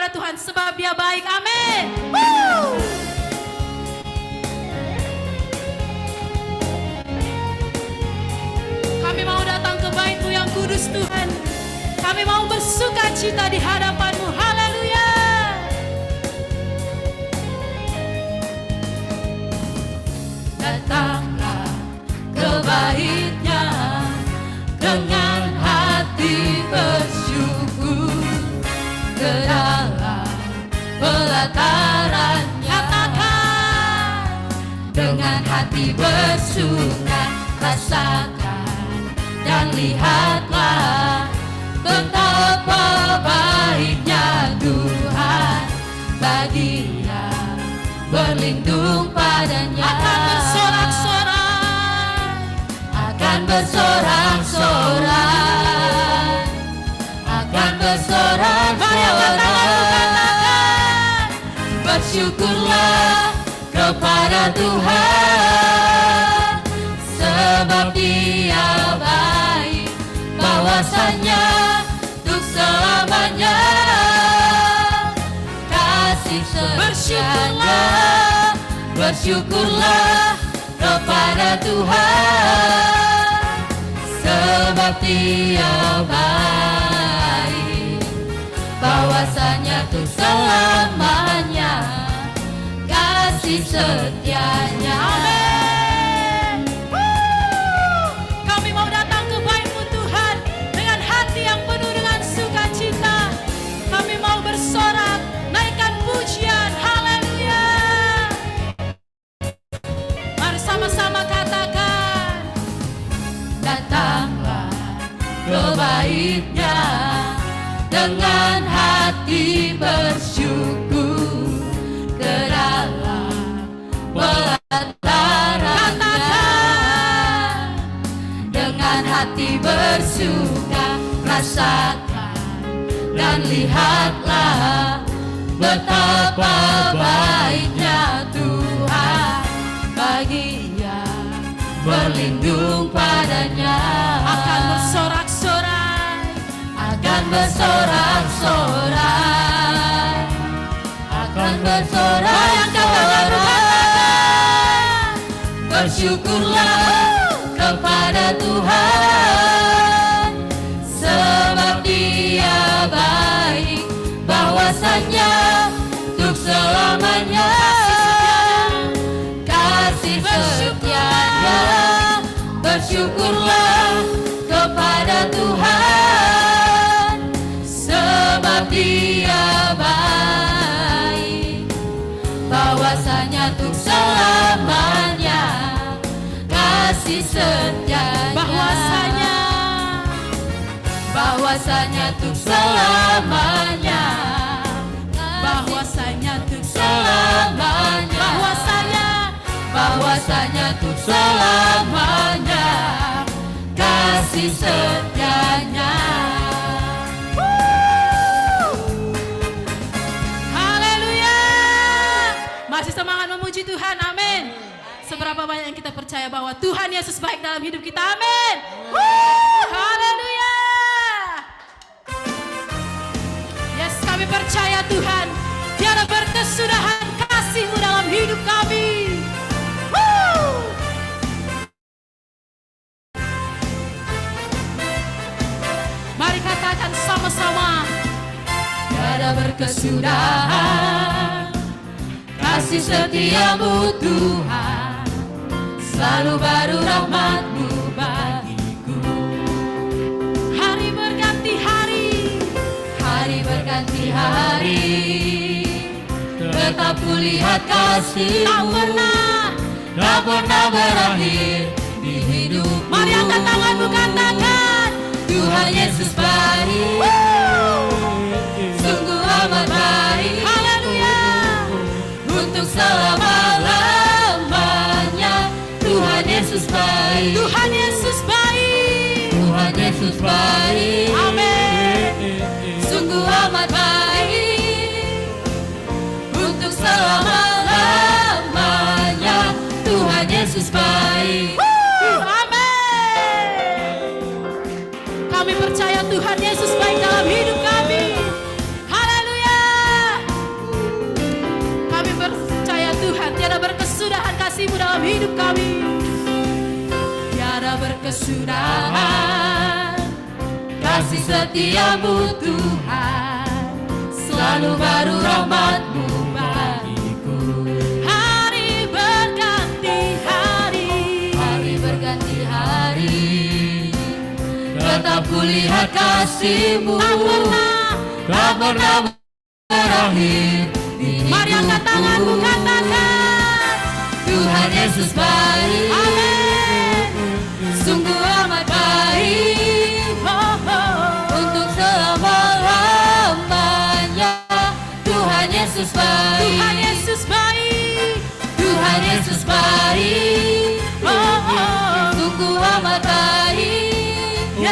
kepada Tuhan sebab Dia baik. Amin. Kami mau datang ke bait-Mu yang kudus Tuhan. Kami mau bersuka cita di hadapan-Mu. Haleluya. Datanglah ke bait-Nya dengan hati bersyukur, ke dalam pelataran-Nya. Katakan dengan hati bersuka, rasakan dan lihatlah betapa baiknya Tuhan bagi yang berlindung padanya. Akan bersorak-sorai, akan bersorak-sorai, akan bersorak-sorai. Bersyukurlah kepada Tuhan sebab Dia baik, bahwasanya untuk selamanya kasih setianya. Bersyukurlah kepada Tuhan sebab Dia baik, bahwasanya untuk selamanya kasih setianya. Amin. Kami mau datang ke bait-Mu Tuhan dengan hati yang penuh dengan sukacita. Kami mau bersorak, naikkan pujian. Haleluya. Mari sama-sama katakan, datanglah ke bait-Nya dengan hati bersyukur, ke dalam pelataran-Nya dengan hati bersuka, rasakan dan lihatlah betapa baiknya Tuhan bagi yang berlindung padanya. Akan bersorak-sorai, akan bersorak-sorai, akan bersorak-sorai. Bersyukurlah kepada Tuhan sebab Dia baik, bahwasanya untuk selamanya kasih setianya. Bersyukurlah kepada Tuhan sebab Dia baik, bahwasanya untuk selamanya kasih setianya. Bahwasanya untuk selamanya, bahwasanya untuk selamanya, bahwasanya untuk selamanya kasih setianya. Haleluya. Masih semangat memuji Tuhan. Amin. Seberapa banyak yang kita percaya bahwa Tuhan Yesus baik dalam hidup kita. Amin. Haleluya. Yes, kami percaya Tuhan, tiada berkesudahan kasih-Mu dalam hidup kami. Mari katakan sama-sama, tiada berkesudahan kasih setia-Mu Tuhan, selalu baru rahmat-Mu bagiku. Hari berganti hari, hari berganti hari, tetap kulihat kasih-Mu tak pernah berakhir di hidup. Mari angkat tanganmu, katakan, Tuhan Yesus baik, sungguh amat baik. Haleluya. Untuk selama-lamanya Tuhan Yesus baik, Tuhan Yesus baik, Tuhan Yesus baik. Amin. Sungguh amat baik. Untuk selama-lamanya Tuhan Yesus baik. Amin. Kami percaya Tuhan Yesus baik dalam hidup kami. Haleluya. hidup kami. Tiada berkesudahan kasih setiamu Tuhan, selalu baru rahmat-Mu bagiku. Hari berganti hari, hari berganti hari, tetap kulihat kasih-Mu tak pernah berakhir. Mari angkat tanganmu, katakan Tuhan Yesus baik. Amin. Sungguh amat baik, untuk selama-lamanya. Tuhan Yesus baik, Tuhan Yesus baik, Tuhan Yesus baik, sungguh amat baik,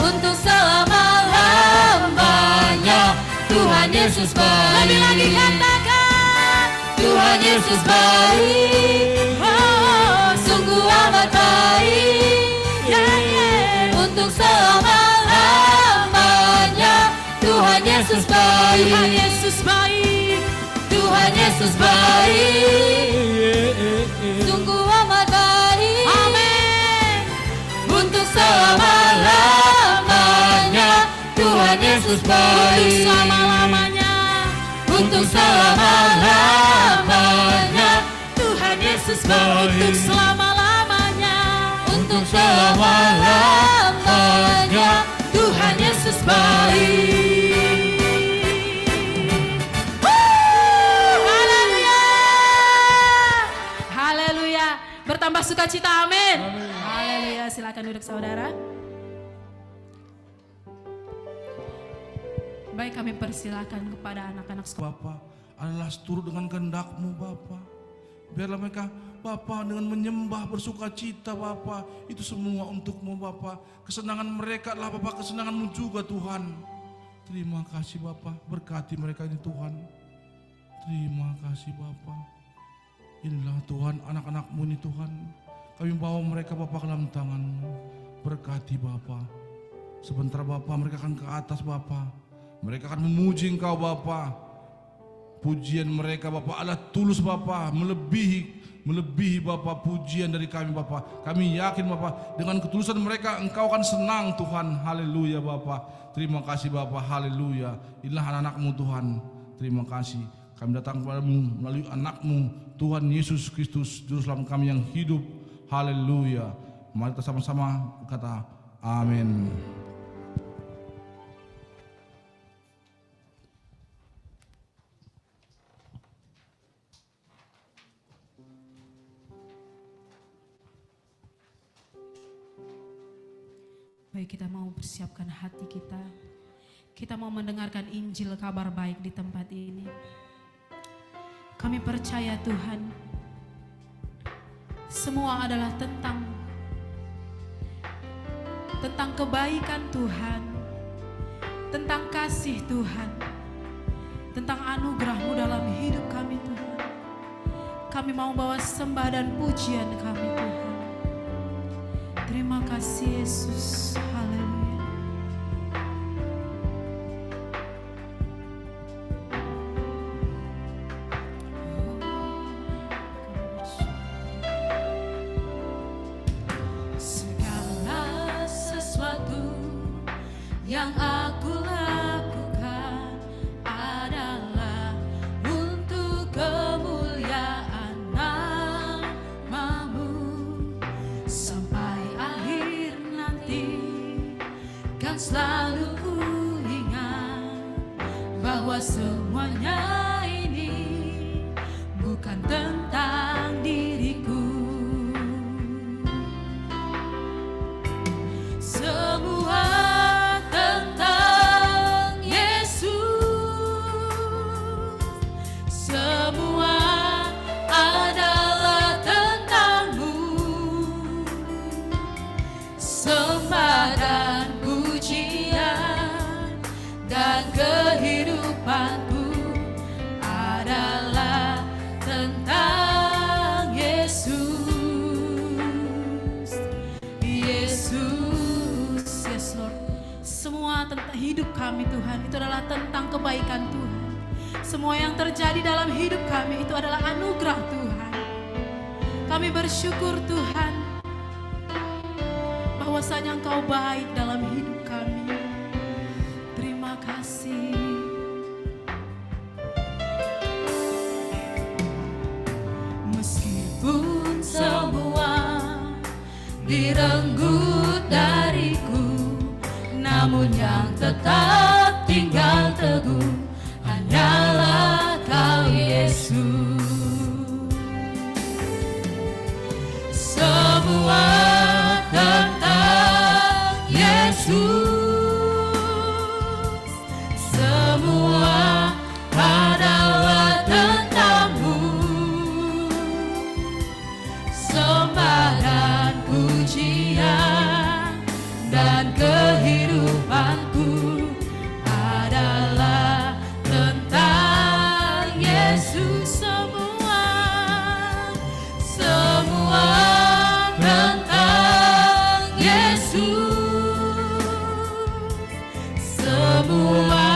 untuk selama-lamanya. Tuhan Yesus baik. Lebih lagi katakan Tuhan Yesus baik, sungguh amat baik, untuk selama-lamanya. Tuhan Yesus baik, Tuhan Yesus baik, Tuhan Yesus baik, sungguh amat baik. Amin. Untuk selama-lamanya. Tuhan Yesus baik, untuk selama-lamanya, untuk selama-lamanya. Tuhan Yesus baik, untuk selama-lamanya, untuk selama-lamanya. Tuhan Yesus baik. Haleluya, haleluya. Bertambah sukacita, amin. Haleluya, silakan duduk saudara. Baik, kami persilakan kepada anak-anak sekolah. Bapa adalah seturut dengan kehendak-Mu Bapa. Biarlah mereka Bapa dengan menyembah bersuka cita Bapa, itu semua untuk-Mu Bapa. Kesenangan mereka adalah Bapa kesenangan-Mu juga Tuhan. Terima kasih Bapa, berkati mereka ini Tuhan. Terima kasih Bapa. Inilah Tuhan anak-anak-Mu ini Tuhan. Kami bawa mereka Bapa ke dalam tangan-Mu. Berkati Bapa. Sebentar Bapa mereka akan ke atas Bapa. Mereka akan memuji Engkau Bapa. Pujian mereka Bapa adalah tulus Bapa, melebihi Bapa pujian dari kami Bapa. Kami yakin Bapa dengan ketulusan mereka Engkau akan senang Tuhan. Haleluya Bapa. Terima kasih Bapa. Haleluya. Inilah anak-anak-Mu Tuhan. Terima kasih. Kami datang kepadamu melalui anak-Mu Tuhan Yesus Kristus, Juru Selamat kami yang hidup. Haleluya. Mari kita sama-sama kata amin. Baik, kita mau persiapkan hati kita. Kita mau mendengarkan Injil kabar baik di tempat ini. Kami percaya Tuhan, semua adalah tentang kebaikan Tuhan, tentang kasih Tuhan, tentang anugerah-Mu dalam hidup kami Tuhan. Kami mau bawa sembah dan pujian kami Tuhan. Terima kasih Yesus. Haleluya. Segala sesuatu yang aku lakukan adalah untuk kemuliaan nama-Mu. Sampai akhir nanti kan selalu ku ingat bahwa semuanya ini bukan tentang diriku. Semua tentang Yesus, semua adalah tentang-Mu. Sembah dan pujian dan kehidupanku adalah tentang Yesus. Yesus, yes Lord. Semua tentang hidup kami Tuhan, itu adalah tentang kebaikan Tuhan. Semua yang terjadi dalam hidup kami itu adalah anugerah Tuhan. Kami bersyukur Tuhan, bahwasanya Engkau baik dalam hidup kami. Terima kasih. Meskipun semua direnggut dariku, namun yang tetap tinggal teguh hanyalah Kau Yesus. Semua tentang Yesus, semua adalah tentang-Mu. Sembah dan pujian dan kehidupanku adalah tentang Yesus. Semua tentang Yesus, semua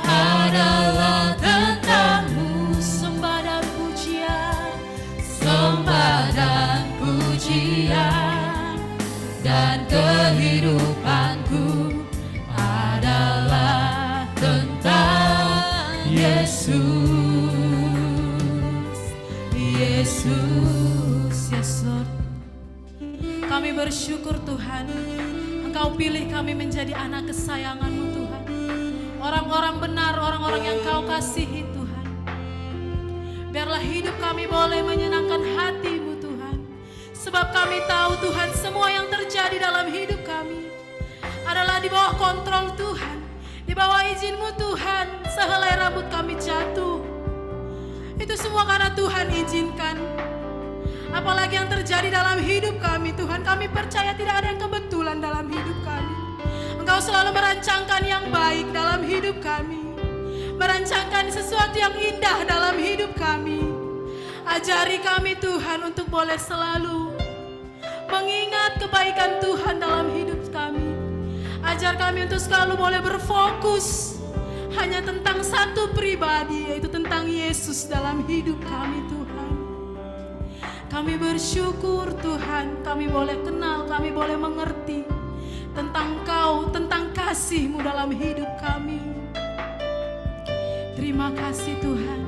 adalah tentang-Mu. Sembah dan pujian, sembah dan pujian dan kehidupanku adalah tentang Yesus. Yesus, yes Lord. Kami bersyukur Tuhan, Engkau pilih kami menjadi anak kesayangan-Mu Tuhan. Orang-orang benar, orang-orang yang Kau kasihi Tuhan. Biarlah hidup kami boleh menyenangkan hati-Mu Tuhan. Sebab kami tahu Tuhan, semua yang terjadi dalam hidup kami adalah di bawah kontrol Tuhan, di bawah izin-Mu Tuhan. Sehelai rambut kami jatuh, itu semua karena Tuhan izinkan. Apalagi yang terjadi dalam hidup kami Tuhan, kami percaya tidak ada yang kebetulan dalam hidup kami. Engkau selalu merancangkan yang baik dalam hidup kami, merancangkan sesuatu yang indah dalam hidup kami. Ajari kami Tuhan untuk boleh selalu mengingat kebaikan Tuhan dalam hidup kami. Ajar kami untuk selalu boleh berfokus hanya tentang satu pribadi, yaitu tentang Yesus dalam hidup kami Tuhan. Kami bersyukur Tuhan, kami boleh kenal, kami boleh mengerti tentang Kau, tentang kasih-Mu dalam hidup kami. Terima kasih Tuhan.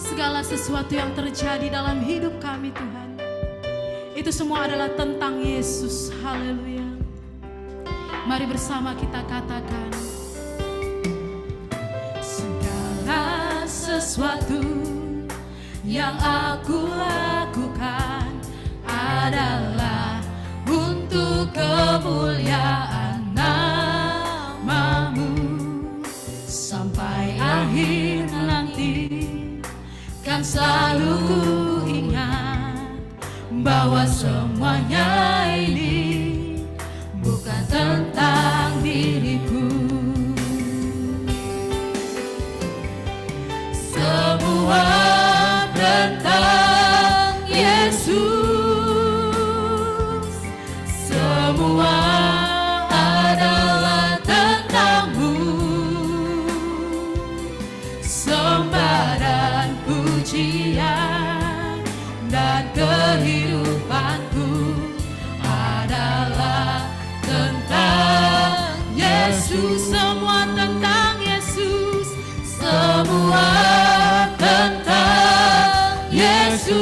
Segala sesuatu yang terjadi dalam hidup kami Tuhan, itu semua adalah tentang Yesus. Haleluya. Mari bersama kita katakan, segala sesuatu yang aku lakukan adalah untuk kemuliaan nama-Mu. Sampai akhir nanti kan selalu ku ingat bahwa semuanya ini bukan tentang diriku. Semua tentang Yesus, semua adalah tentang-Mu. Sembah dan pujian dan kehidupanku adalah tentang Yesus. Semua tentang Yesus, semua tentang Yesus,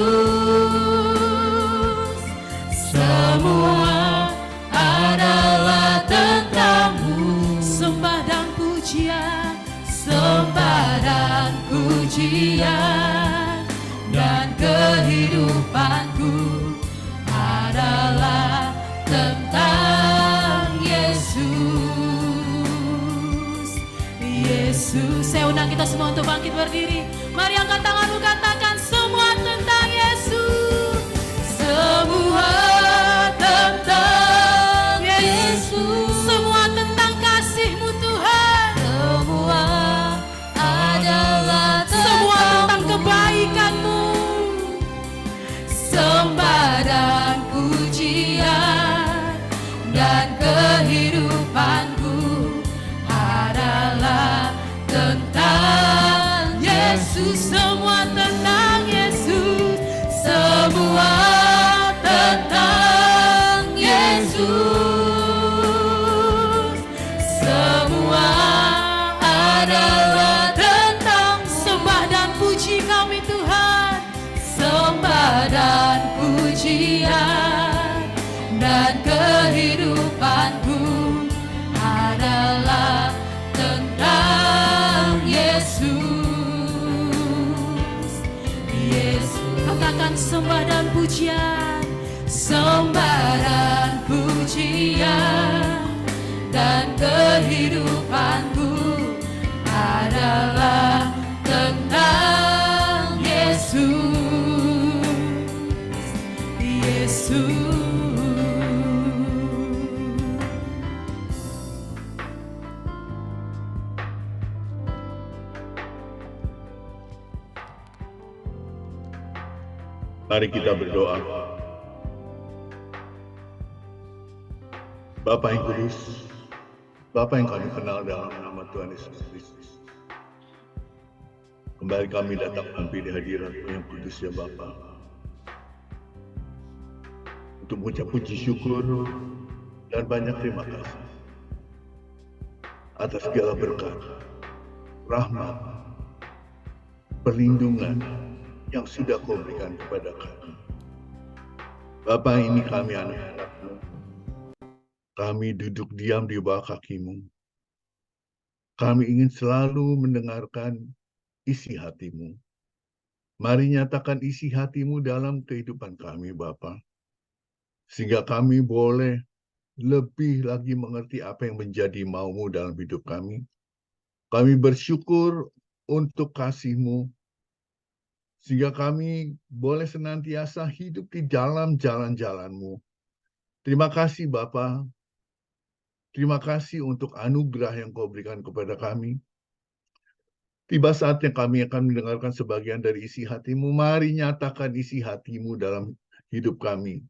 semua adalah tentang-Mu. Sembah dan pujian, sembah dan pujian dan kehidupanku adalah tentang Yesus. Yesus. Saya undang kita semua untuk bangkit berdiri. Mari angkat tanganmu, katakan semua tentang Yesus. Semua tentang Yesus. Semua tentang kasih-Mu Tuhan. Semua adalah tentang semua tentang kebaikan-Mu. Sembah dan pujian dan kehidupanku adalah tentang Yesus. Semua tentang Yesus. adalah tentang sembah dan puji kami Tuhan, sembah dan pujian, dan kehidupanku adalah tentang Yesus. Yesus, katakan sembah dan pujian, sembah dan pujian, dan kehidupanku adalah tentang Yesus. Yesus. Mari kita berdoa. Bapa yang kudus, Bapa yang kami kenal dalam nama Tuhan Yesus Kristus, kembali kami datang hampir di hadirat-Mu yang kudus ya Bapa, untuk mengucap puji syukur dan banyak terima kasih atas segala berkat, rahmat, perlindungan yang sudah Kau berikan kepada kami. Bapa, ini kami anak-anak-Mu. Kami duduk diam di bawah kaki-Mu. Kami ingin selalu mendengarkan isi hati-Mu. Mari nyatakan isi hati-Mu dalam kehidupan kami, Bapa. Sehingga kami boleh lebih lagi mengerti apa yang menjadi mau-Mu dalam hidup kami. Kami bersyukur untuk kasih-Mu, sehingga kami boleh senantiasa hidup di dalam jalan-jalan-Mu. Terima kasih Bapa. Terima kasih untuk anugerah yang Kau berikan kepada kami. Tiba saatnya kami akan mendengarkan sebagian dari isi hati-Mu. Mari nyatakan isi hati-Mu dalam hidup kami.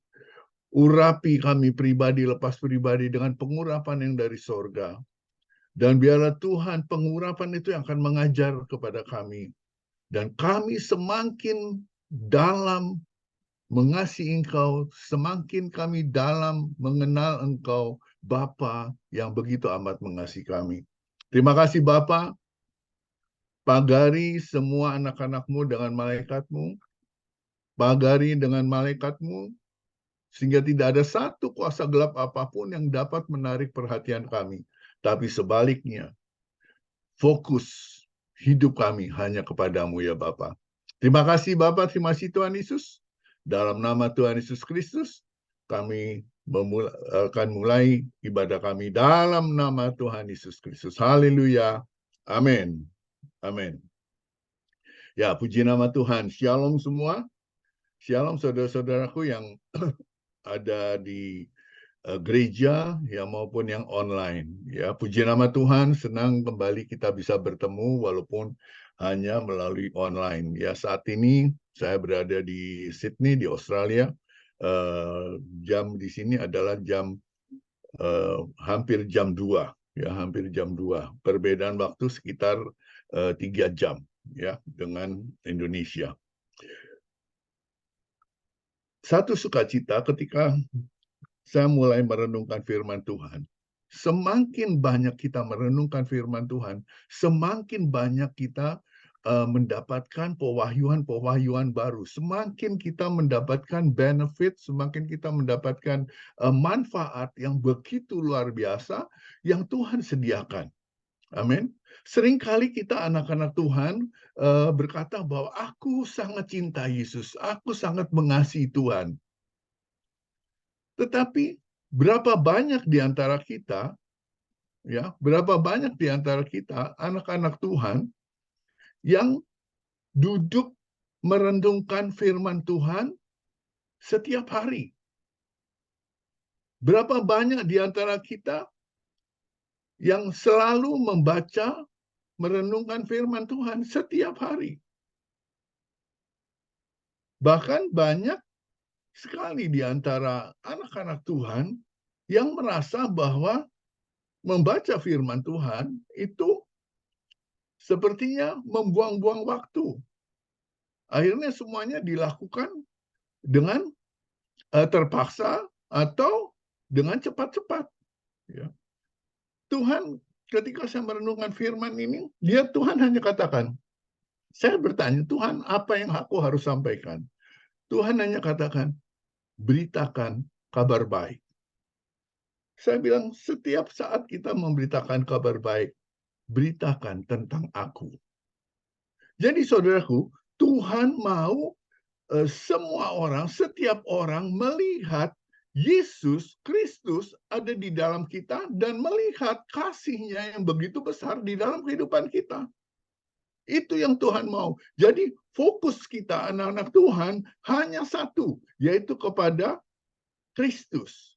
Urapi kami pribadi lepas pribadi dengan pengurapan yang dari sorga. Dan biarlah Tuhan pengurapan itu yang akan mengajar kepada kami. Dan kami semakin dalam mengasihi Engkau, semakin kami dalam mengenal Engkau, Bapa yang begitu amat mengasihi kami. Terima kasih Bapa. Pagari semua anak-anak-Mu dengan malaikat-Mu. Pagari dengan malaikat-Mu, sehingga tidak ada satu kuasa gelap apapun yang dapat menarik perhatian kami. Tapi sebaliknya, fokus hidup kami hanya kepada-Mu ya Bapa. Terima kasih Bapa, terima kasih Tuhan Yesus. Dalam nama Tuhan Yesus Kristus, kami akan mulai ibadah kami dalam nama Tuhan Yesus Kristus. Haleluya. Amin. Amin. Ya, puji nama Tuhan. Shalom semua. Shalom saudara-saudaraku yang ada di gereja ya maupun yang online. Ya, puji nama Tuhan, senang kembali kita bisa bertemu walaupun hanya melalui online. Ya, saat ini saya berada di Sydney di Australia. Jam di sini adalah jam hampir jam 2 ya, hampir jam 2. Perbedaan waktu sekitar 3 jam ya dengan Indonesia. Satu sukacita ketika saya mulai merenungkan firman Tuhan. Semakin banyak kita merenungkan firman Tuhan, semakin banyak kita mendapatkan pewahyuan baru. Semakin kita mendapatkan benefit, semakin kita mendapatkan manfaat yang begitu luar biasa yang Tuhan sediakan. Amin. Seringkali kita anak-anak Tuhan berkata bahwa aku sangat cinta Yesus, aku sangat mengasihi Tuhan. Tetapi berapa banyak di antara kita, ya, berapa banyak di antara kita anak-anak Tuhan yang duduk merenungkan firman Tuhan setiap hari? Berapa banyak di antara kita yang selalu membaca, merenungkan firman Tuhan setiap hari? Bahkan banyak sekali di antara anak-anak Tuhan yang merasa bahwa membaca firman Tuhan itu sepertinya membuang-buang waktu. Akhirnya semuanya dilakukan dengan terpaksa atau dengan cepat-cepat. Ya. Tuhan ketika saya merenungkan firman ini, Tuhan hanya katakan, saya bertanya, Tuhan apa yang aku harus sampaikan? Tuhan hanya katakan, beritakan kabar baik. Saya bilang, setiap saat kita memberitakan kabar baik, beritakan tentang aku. Jadi saudaraku, Tuhan mau semua orang, setiap orang melihat Yesus Kristus ada di dalam kita dan melihat kasih-Nya yang begitu besar di dalam kehidupan kita. Itu yang Tuhan mau. Jadi fokus kita anak-anak Tuhan hanya satu, yaitu kepada Kristus.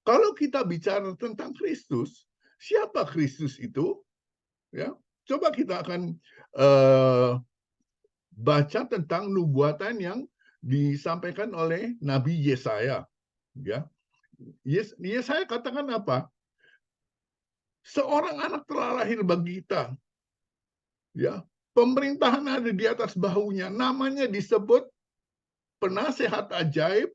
Kalau kita bicara tentang Kristus, siapa Kristus itu? Ya, coba kita akan baca tentang nubuatan yang disampaikan oleh Nabi Yesaya. Ya, Yesaya katakan apa? Seorang anak telah lahir bagi kita. Ya, pemerintahan ada di atas bahunya. Namanya disebut penasehat ajaib,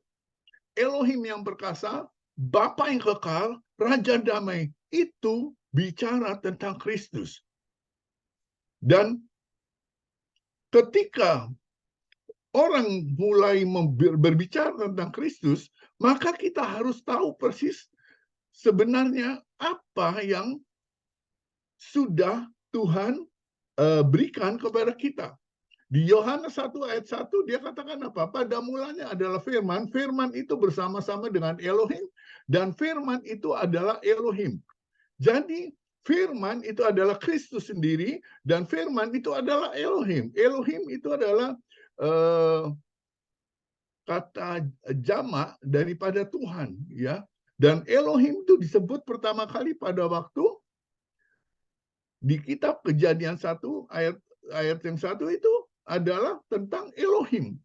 Elohim yang perkasa, Bapa yang kekal, Raja damai. Itu bicara tentang Kristus. Dan ketika orang mulai berbicara tentang Kristus, maka kita harus tahu persis sebenarnya apa yang sudah Tuhan berikan kepada kita. Di Yohanes 1 ayat 1 dia katakan apa? Pada mulanya adalah firman, firman itu bersama-sama dengan Elohim, dan firman itu adalah Elohim. Jadi firman itu adalah Kristus sendiri, dan firman itu adalah Elohim. Elohim itu adalah kata jamak daripada Tuhan, ya. Dan Elohim itu disebut pertama kali pada waktu di kitab Kejadian 1 ayat yang 1 itu adalah tentang Elohim.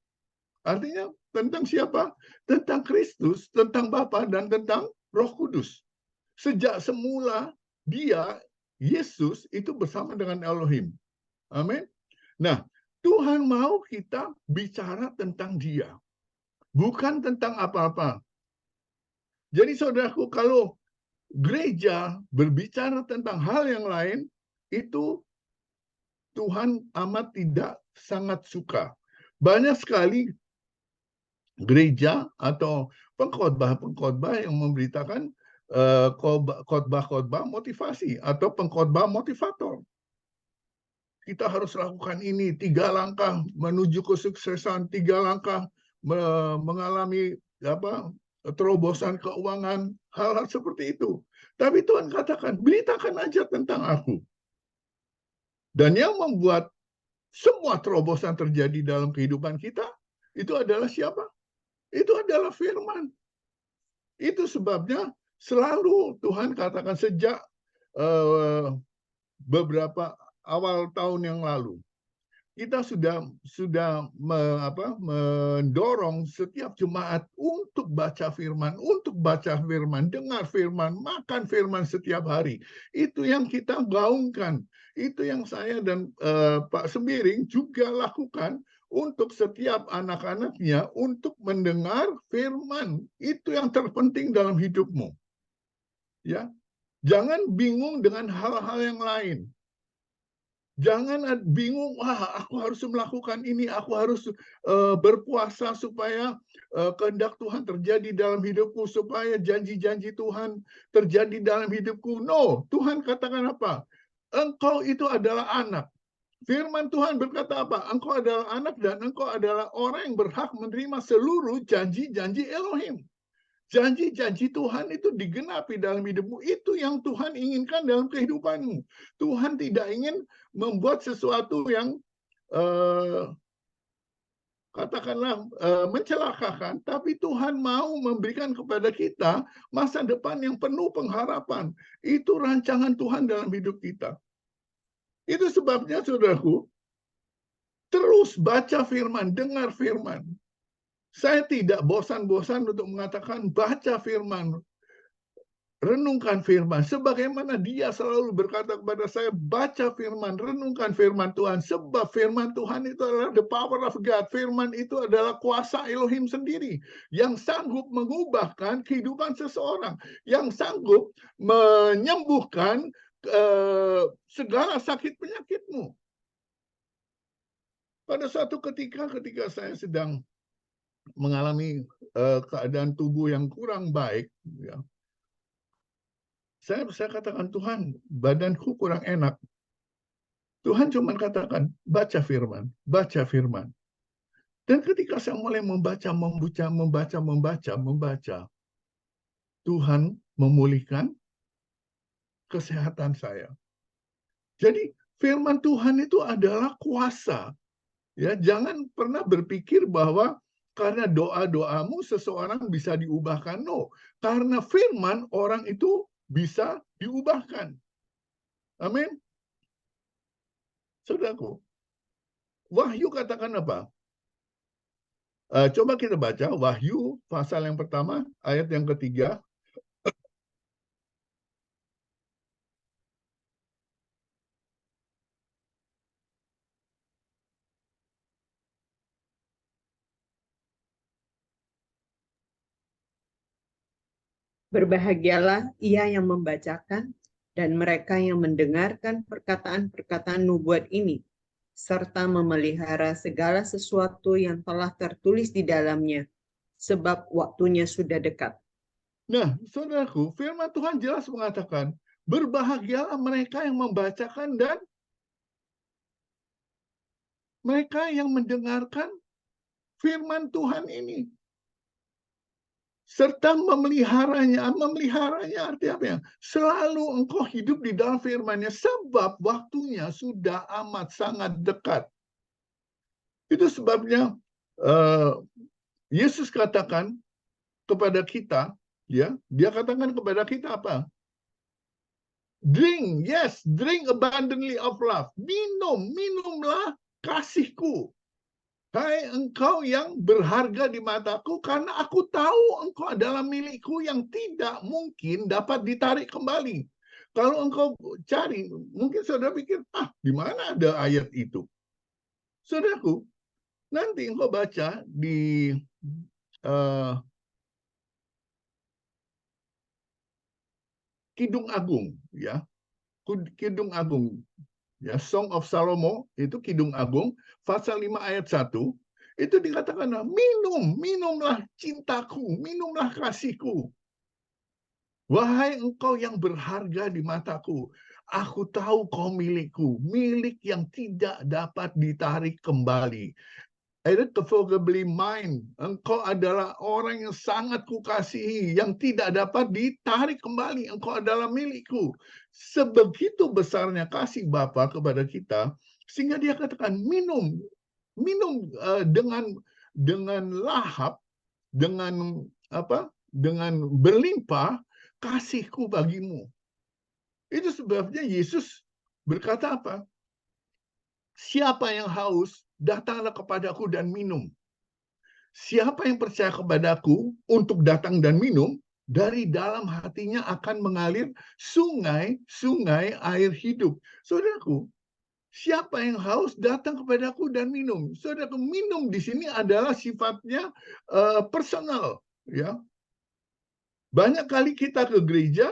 Artinya tentang siapa? Tentang Kristus, tentang Bapa, dan tentang Roh Kudus. Sejak semula dia, Yesus, itu bersama dengan Elohim. Amin. Nah, Tuhan mau kita bicara tentang dia. Bukan tentang apa-apa. Jadi saudaraku, kalau gereja berbicara tentang hal yang lain, itu Tuhan amat tidak sangat suka. Banyak sekali gereja atau pengkhotbah-pengkhotbah yang memberitakan khotbah-khotbah motivasi atau pengkhotbah motivator. Kita harus lakukan ini, 3 langkah menuju kesuksesan, 3 langkah mengalami terobosan keuangan, hal-hal seperti itu. Tapi Tuhan katakan, beritakan aja tentang aku. Dan yang membuat semua terobosan terjadi dalam kehidupan kita, itu adalah siapa? Itu adalah firman. Itu sebabnya selalu Tuhan katakan sejak beberapa awal tahun yang lalu, kita sudah mendorong setiap jemaat untuk baca firman, dengar firman, makan firman setiap hari. Itu yang kita gaungkan. Itu yang saya dan Pak Sembiring juga lakukan untuk setiap anak-anaknya untuk mendengar firman. Itu yang terpenting dalam hidupmu. Ya. Jangan bingung dengan hal-hal yang lain. Jangan bingung, wah aku harus melakukan ini, aku harus berpuasa supaya kehendak Tuhan terjadi dalam hidupku, supaya janji-janji Tuhan terjadi dalam hidupku. No, Tuhan katakan apa? Engkau itu adalah anak. Firman Tuhan berkata apa? Engkau adalah anak dan engkau adalah orang yang berhak menerima seluruh janji-janji Elohim. Janji-janji Tuhan itu digenapi dalam hidupmu. Itu yang Tuhan inginkan dalam kehidupanmu. Tuhan tidak ingin membuat sesuatu yang katakanlah mencelakakan, tapi Tuhan mau memberikan kepada kita masa depan yang penuh pengharapan. Itu rancangan Tuhan dalam hidup kita. Itu sebabnya, saudaraku, terus baca firman, dengar firman. Saya tidak bosan-bosan untuk mengatakan baca firman, renungkan firman. Sebagaimana dia selalu berkata kepada saya, baca firman, renungkan firman Tuhan. Sebab firman Tuhan itu adalah the power of God. Firman itu adalah kuasa Elohim sendiri. Yang sanggup mengubahkan kehidupan seseorang. Yang sanggup menyembuhkan segala sakit penyakitmu. Pada suatu ketika saya sedang mengalami keadaan tubuh yang kurang baik, ya, saya katakan, Tuhan, badanku kurang enak. Tuhan cuma katakan, baca firman, baca firman. Dan ketika saya mulai membaca, Tuhan memulihkan kesehatan saya. Jadi firman Tuhan itu adalah kuasa. Ya, jangan pernah berpikir bahwa karena doa-doamu seseorang bisa diubahkan. No, karena firman orang itu bisa diubahkan. Amin. Saudaraku, Wahyu katakan apa? Coba kita baca Wahyu pasal yang pertama, ayat yang ketiga. Berbahagialah ia yang membacakan dan mereka yang mendengarkan perkataan-perkataan nubuat ini, serta memelihara segala sesuatu yang telah tertulis di dalamnya, sebab waktunya sudah dekat. Nah, saudaraku, firman Tuhan jelas mengatakan, berbahagialah mereka yang membacakan dan mereka yang mendengarkan firman Tuhan ini. Serta memeliharanya. Memeliharanya artinya apa ya? Selalu engkau hidup di dalam firman-Nya, sebab waktunya sudah amat sangat dekat. Itu sebabnya Yesus katakan kepada kita, ya, dia katakan kepada kita apa? Drink, yes, drink abundantly of love. Minumlah kasihku. Hai engkau yang berharga di mataku, karena aku tahu engkau adalah milikku yang tidak mungkin dapat ditarik kembali. Kalau engkau cari, mungkin saudara pikir, di mana ada ayat itu? Saudaraku, nanti engkau baca di Kidung Agung, ya. Kidung Agung, ya, Song of Salomo, itu Kidung Agung, pasal 5 ayat 1, itu dikatakan, minumlah cintaku, minumlah kasihku. Wahai engkau yang berharga di mataku, aku tahu kau milikku, milik yang tidak dapat ditarik kembali. Irrevocably mine. Engkau adalah orang yang sangat kukasihi, yang tidak dapat ditarik kembali. Engkau adalah milikku. Sebegitu besarnya kasih Bapa kepada kita, sehingga dia katakan, minum dengan lahap, dengan berlimpah kasihku bagimu. Itu sebabnya Yesus berkata apa? Siapa yang haus, datanglah kepadaku dan minum. Siapa yang percaya kepadaku untuk datang dan minum, dari dalam hatinya akan mengalir sungai-sungai air hidup. Saudaraku, siapa yang haus, datang kepadaku dan minum. Saudaraku, minum di sini adalah sifatnya personal. Ya. Banyak kali kita ke gereja,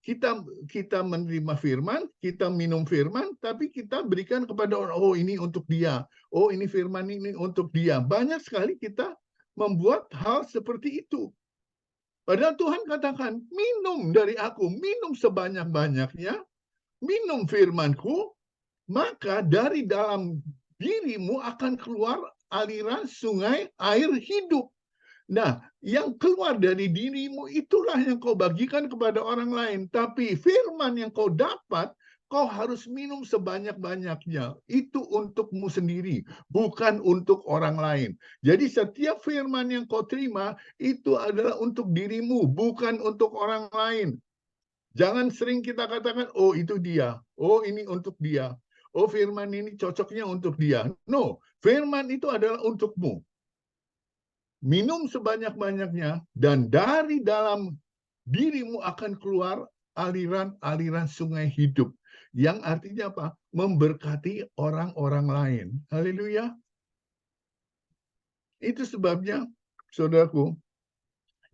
kita menerima firman, kita minum firman, tapi kita berikan kepada orang, oh ini untuk dia, oh ini firman ini untuk dia. Banyak sekali kita membuat hal seperti itu. Padahal Tuhan katakan, minum dari aku, minum sebanyak-banyaknya, minum firmanku, maka dari dalam dirimu akan keluar aliran sungai air hidup. Nah, yang keluar dari dirimu itulah yang kau bagikan kepada orang lain. Tapi firman yang kau dapat, kau harus minum sebanyak-banyaknya. Itu untukmu sendiri, bukan untuk orang lain. Jadi setiap firman yang kau terima, itu adalah untuk dirimu, bukan untuk orang lain. Jangan sering kita katakan, oh itu dia, oh ini untuk dia, oh firman ini cocoknya untuk dia. No, firman itu adalah untukmu. Minum sebanyak-banyaknya, dan dari dalam dirimu akan keluar aliran-aliran sungai hidup. Yang artinya apa? Memberkati orang-orang lain. Haleluya. Itu sebabnya, saudaraku,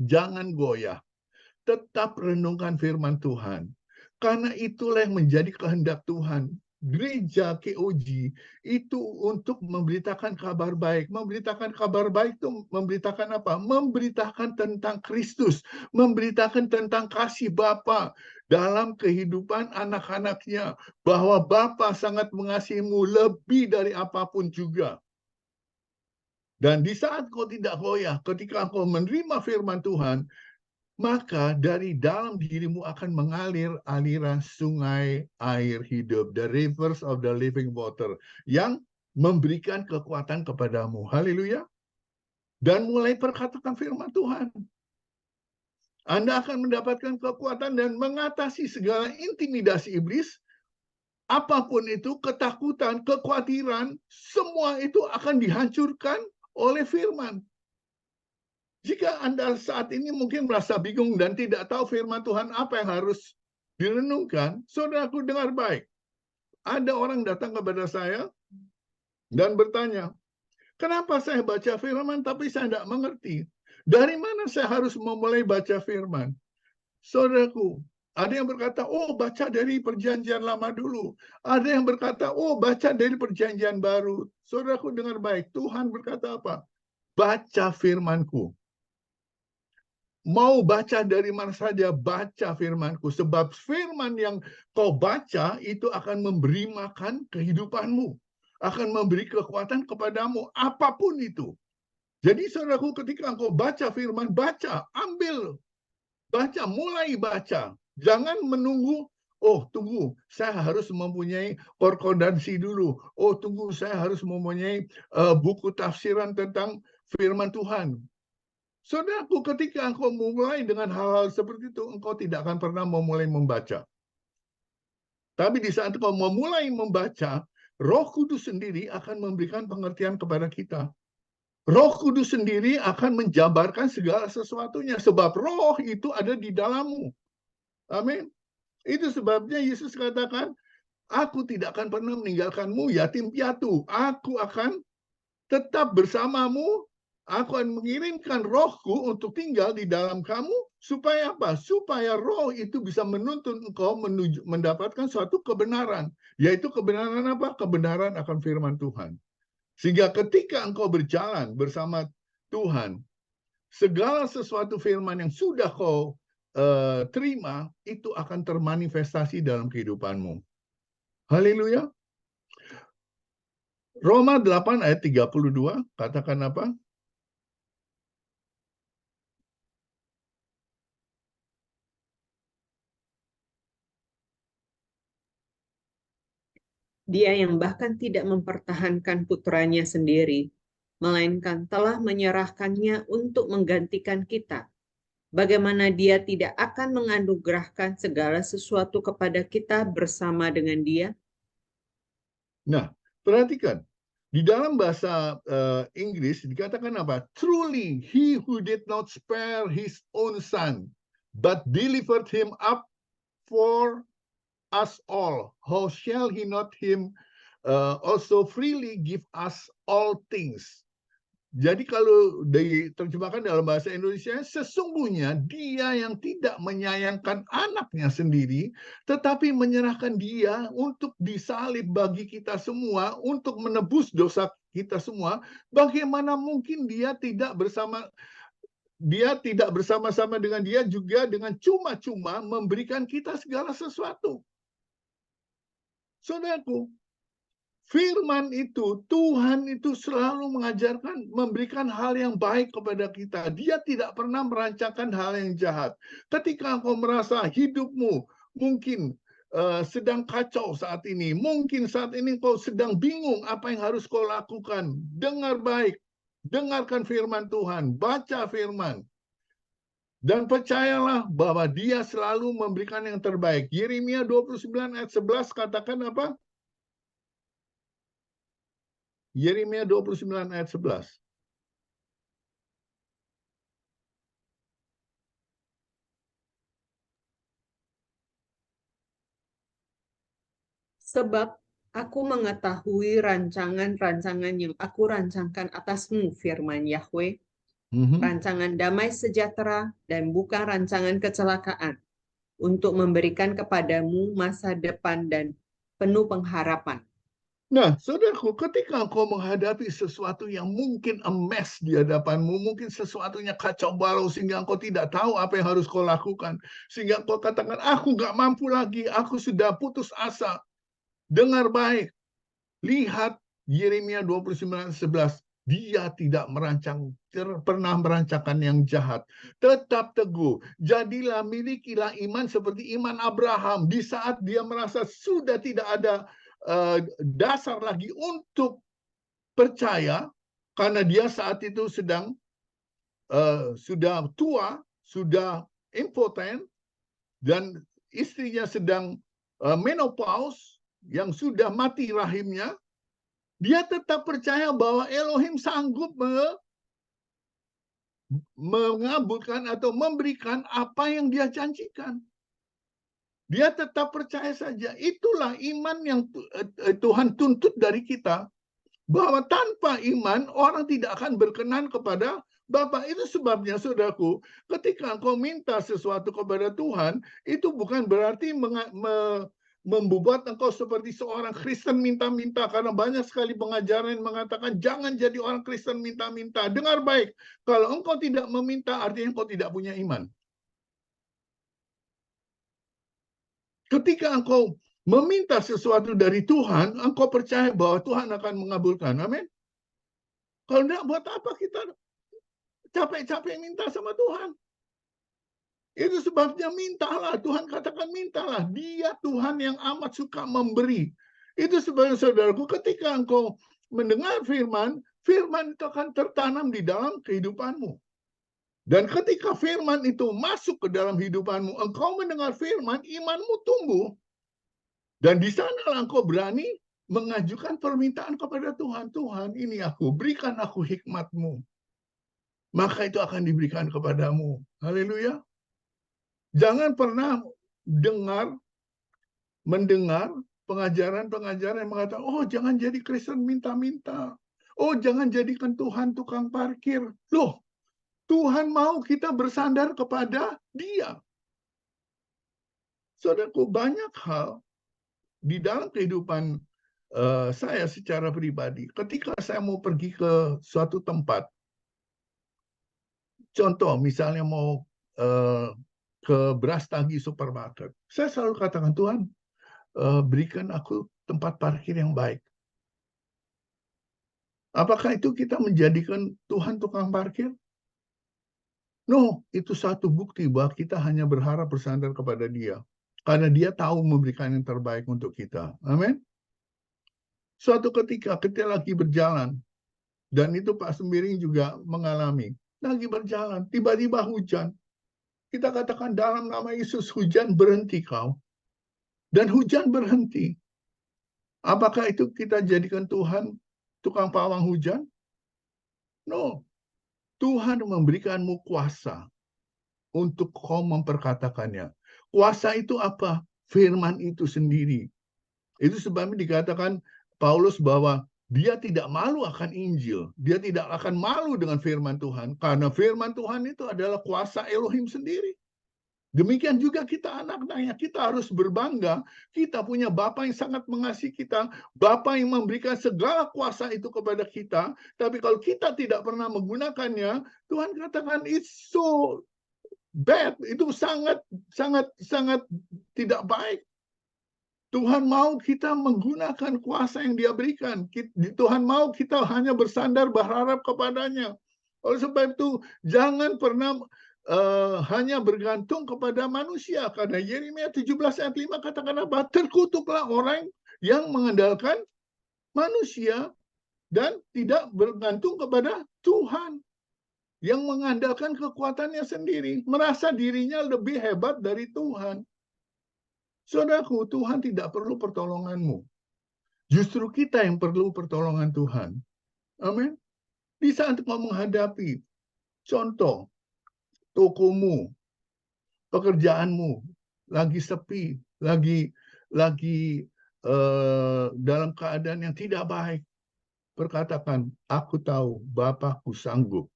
jangan goyah. Tetap renungkan firman Tuhan. Karena itulah yang menjadi kehendak Tuhan. Gereja KOG itu untuk memberitakan kabar baik. Memberitakan kabar baik itu memberitakan apa? Memberitakan tentang Kristus. Memberitakan tentang kasih Bapa dalam kehidupan anak-anaknya. Bahwa Bapa sangat mengasihimu lebih dari apapun juga. Dan di saat kau tidak goyah, ketika kau menerima firman Tuhan, maka dari dalam dirimu akan mengalir aliran sungai air hidup, the rivers of the living water, yang memberikan kekuatan kepadamu. Haleluya. Dan mulai perkatakan firman Tuhan. Anda akan mendapatkan kekuatan dan mengatasi segala intimidasi iblis. Apapun itu, ketakutan, kekhawatiran, semua itu akan dihancurkan oleh firman. Jika Anda saat ini mungkin merasa bingung dan tidak tahu firman Tuhan apa yang harus direnungkan, saudaraku dengar baik. Ada orang datang kepada saya dan bertanya, kenapa saya baca firman tapi saya tidak mengerti? Dari mana saya harus memulai baca firman? Saudaraku, ada yang berkata, oh baca dari perjanjian lama dulu. Ada yang berkata, oh baca dari perjanjian baru. Saudaraku dengar baik, Tuhan berkata apa? Baca firman-Ku. Mau baca dari mana saja, baca firman-Ku. Sebab firman yang kau baca itu akan memberi makan kehidupanmu. Akan memberi kekuatan kepadamu, apapun itu. Jadi saudaraku, ketika engkau baca firman, baca, ambil. Baca, mulai baca. Jangan menunggu, oh tunggu, saya harus mempunyai konkordansi dulu. Oh tunggu, saya harus mempunyai buku tafsiran tentang firman Tuhan. Saudaraku, ketika engkau mulai dengan hal-hal seperti itu, engkau tidak akan pernah memulai membaca. Tapi di saat engkau memulai membaca, Roh Kudus sendiri akan memberikan pengertian kepada kita. Roh Kudus sendiri akan menjabarkan segala sesuatunya, sebab roh itu ada di dalammu. Amin. Itu sebabnya Yesus katakan, aku tidak akan pernah meninggalkanmu yatim piatu. Aku akan tetap bersamamu. Aku akan mengirimkan rohku untuk tinggal di dalam kamu. Supaya apa? Supaya roh itu bisa menuntun engkau mendapatkan suatu kebenaran. Yaitu kebenaran apa? Kebenaran akan firman Tuhan. Sehingga ketika engkau berjalan bersama Tuhan, segala sesuatu firman yang sudah kau terima, itu akan termanifestasi dalam kehidupanmu. Haleluya. Roma 8 ayat 32, katakan apa? Dia yang bahkan tidak mempertahankan putranya sendiri, melainkan telah menyerahkannya untuk menggantikan kita. Bagaimana dia tidak akan menganugerahkan segala sesuatu kepada kita bersama dengan dia? Nah, perhatikan. Di dalam bahasa Inggris dikatakan apa? Truly, he who did not spare his own son, but delivered him up for us all, how shall he not him also freely give us all things? Jadi kalau diterjemahkan dalam bahasa Indonesia, sesungguhnya dia yang tidak menyayangkan anaknya sendiri, tetapi menyerahkan dia untuk disalib bagi kita semua, untuk menebus dosa kita semua, bagaimana mungkin dia tidak bersama-sama dengan dia juga dengan cuma-cuma memberikan kita segala sesuatu. Saudaraku, firman itu, Tuhan itu selalu mengajarkan, memberikan hal yang baik kepada kita. Dia tidak pernah merancangkan hal yang jahat. Ketika engkau merasa hidupmu mungkin sedang kacau saat ini, mungkin saat ini kau sedang bingung apa yang harus kau lakukan, dengar baik, dengarkan firman Tuhan, baca firman. Dan percayalah bahwa dia selalu memberikan yang terbaik. Yeremia 29 ayat 11 katakan apa? Yeremia 29 ayat 11. Sebab aku mengetahui rancangan-rancangan yang aku rancangkan atasmu, firman Yahweh, rancangan damai sejahtera dan bukan rancangan kecelakaan, untuk memberikan kepadamu masa depan dan penuh pengharapan. Nah, saudaraku, ketika engkau menghadapi sesuatu yang mungkin a mess di hadapanmu, mungkin sesuatunya kacau balau sehingga engkau tidak tahu apa yang harus kau lakukan. Sehingga engkau katakan, aku nggak mampu lagi, aku sudah putus asa. Dengar baik, lihat Yeremia 29:11. Dia tidak pernah merancangkan yang jahat. Tetap teguh. Jadilah, milikilah iman seperti iman Abraham. Di saat dia merasa sudah tidak ada dasar lagi untuk percaya, karena dia saat itu sedang sudah tua, sudah impoten, dan istrinya sedang menopause, yang sudah mati rahimnya. Dia tetap percaya bahwa Elohim sanggup mengabulkan atau memberikan apa yang dia janjikan. Dia tetap percaya saja. Itulah iman yang Tuhan tuntut dari kita. Bahwa tanpa iman, orang tidak akan berkenan kepada Bapa. Itu sebabnya, saudaraku, ketika engkau minta sesuatu kepada Tuhan, itu bukan berarti membuat engkau seperti seorang Kristen minta-minta, karena banyak sekali pengajaran yang mengatakan jangan jadi orang Kristen minta-minta. Dengar baik, kalau engkau tidak meminta artinya engkau tidak punya iman. Ketika engkau meminta sesuatu dari Tuhan, engkau percaya bahwa Tuhan akan mengabulkan. Amin. Kalau tidak, buat apa kita capek-capek minta sama Tuhan? Itu sebabnya mintalah. Tuhan katakan mintalah. Dia Tuhan yang amat suka memberi. Itu sebabnya, saudaraku, ketika engkau mendengar firman, firman itu akan tertanam di dalam kehidupanmu. Dan ketika firman itu masuk ke dalam hidupanmu, engkau mendengar firman, imanmu tumbuh. Dan di sanalah engkau berani mengajukan permintaan kepada Tuhan. Tuhan, ini aku, berikan aku hikmat-Mu. Maka itu akan diberikan kepadamu. Haleluya. Jangan pernah mendengar pengajaran-pengajaran yang mengatakan, oh jangan jadi Kristen minta-minta. Oh jangan jadikan Tuhan tukang parkir. Loh, Tuhan mau kita bersandar kepada Dia. Saudaraku, banyak hal di dalam kehidupan saya secara pribadi, ketika saya mau pergi ke suatu tempat, contoh misalnya mau ke Brastagi supermarket, saya selalu katakan, Tuhan, berikan aku tempat parkir yang baik. Apakah itu kita menjadikan Tuhan tukang parkir? No, itu satu bukti bahwa kita hanya berharap bersandar kepada Dia. Karena Dia tahu memberikan yang terbaik untuk kita. Amin. Suatu ketika kita lagi berjalan, dan itu Pak Sembiring juga mengalami, lagi berjalan, tiba-tiba hujan. Kita katakan dalam nama Yesus, hujan berhenti kau. Dan hujan berhenti. Apakah itu kita jadikan Tuhan tukang pawang hujan? No. Tuhan memberikanmu kuasa untuk kau memperkatakannya. Kuasa itu apa? Firman itu sendiri. Itu sebabnya dikatakan Paulus bahwa dia tidak malu akan Injil. Dia tidak akan malu dengan firman Tuhan. Karena firman Tuhan itu adalah kuasa Elohim sendiri. Demikian juga kita anak-anaknya. Kita harus berbangga. Kita punya Bapa yang sangat mengasihi kita. Bapa yang memberikan segala kuasa itu kepada kita. Tapi kalau kita tidak pernah menggunakannya, Tuhan katakan, it's so bad. Itu sangat tidak baik. Tuhan mau kita menggunakan kuasa yang Dia berikan. Tuhan mau kita hanya bersandar berharap kepadanya. Oleh sebab itu, jangan pernah hanya bergantung kepada manusia. Karena Yeremia 17 ayat 5 katakan apa? Terkutuklah orang yang mengandalkan manusia dan tidak bergantung kepada Tuhan. Yang mengandalkan kekuatannya sendiri. Merasa dirinya lebih hebat dari Tuhan. Saudaraku, Tuhan tidak perlu pertolonganmu. Justru kita yang perlu pertolongan Tuhan. Amin. Di saat kau menghadapi, contoh, tokomu, pekerjaanmu, lagi sepi, lagi dalam keadaan yang tidak baik. Perkatakan, aku tahu Bapakku sanggup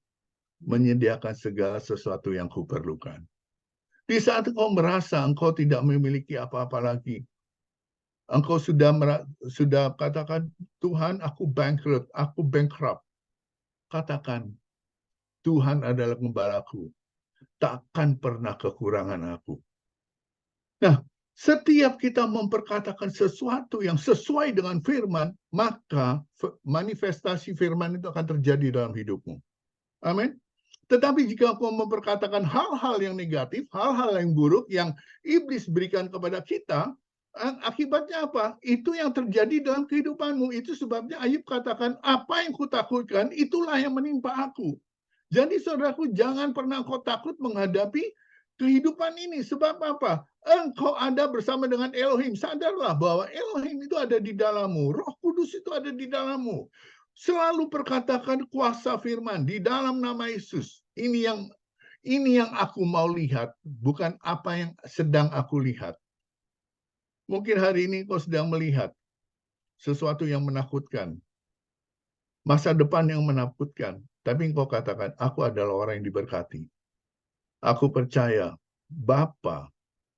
menyediakan segala sesuatu yang kuperlukan. Di saat engkau merasa engkau tidak memiliki apa-apa lagi, engkau sudah katakan, Tuhan, aku bankrupt. Katakan, Tuhan adalah gembalaku, takkan pernah kekurangan aku. Nah, setiap kita memperkatakan sesuatu yang sesuai dengan firman, maka manifestasi firman itu akan terjadi dalam hidupmu. Amin. Tetapi jika kau memperkatakan hal-hal yang negatif, hal-hal yang buruk yang iblis berikan kepada kita, akibatnya apa? Itu yang terjadi dalam kehidupanmu. Itu sebabnya Ayub katakan, apa yang kutakutkan, itulah yang menimpa aku. Jadi saudaraku, jangan pernah kau takut menghadapi kehidupan ini. Sebab apa? Engkau ada bersama dengan Elohim. Sadarlah bahwa Elohim itu ada di dalammu. Roh Kudus itu ada di dalammu. Selalu perkatakan kuasa firman di dalam nama Yesus. Ini yang aku mau lihat, bukan apa yang sedang aku lihat. Mungkin hari ini kau sedang melihat sesuatu yang menakutkan. Masa depan yang menakutkan. Tapi engkau katakan, aku adalah orang yang diberkati. Aku percaya Bapa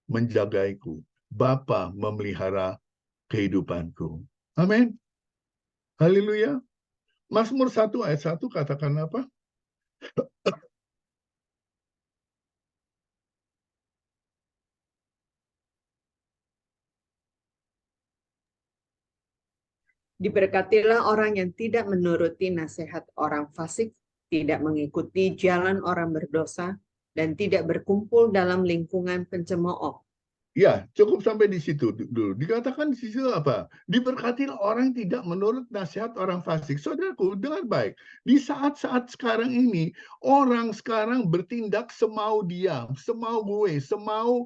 menjagaiku. Bapa memelihara kehidupanku. Amin. Haleluya. Mazmur 1 ayat 1 katakan apa? Diberkatilah orang yang tidak menuruti nasihat orang fasik, tidak mengikuti jalan orang berdosa, dan tidak berkumpul dalam lingkungan pencemooh. Ya, cukup sampai di situ dulu. Dikatakan di situ apa? Diberkatilah orang yang tidak menurut nasihat orang fasik. Saudaraku, dengar baik. Di saat-saat sekarang ini, orang sekarang bertindak semau dia, semau gue, semau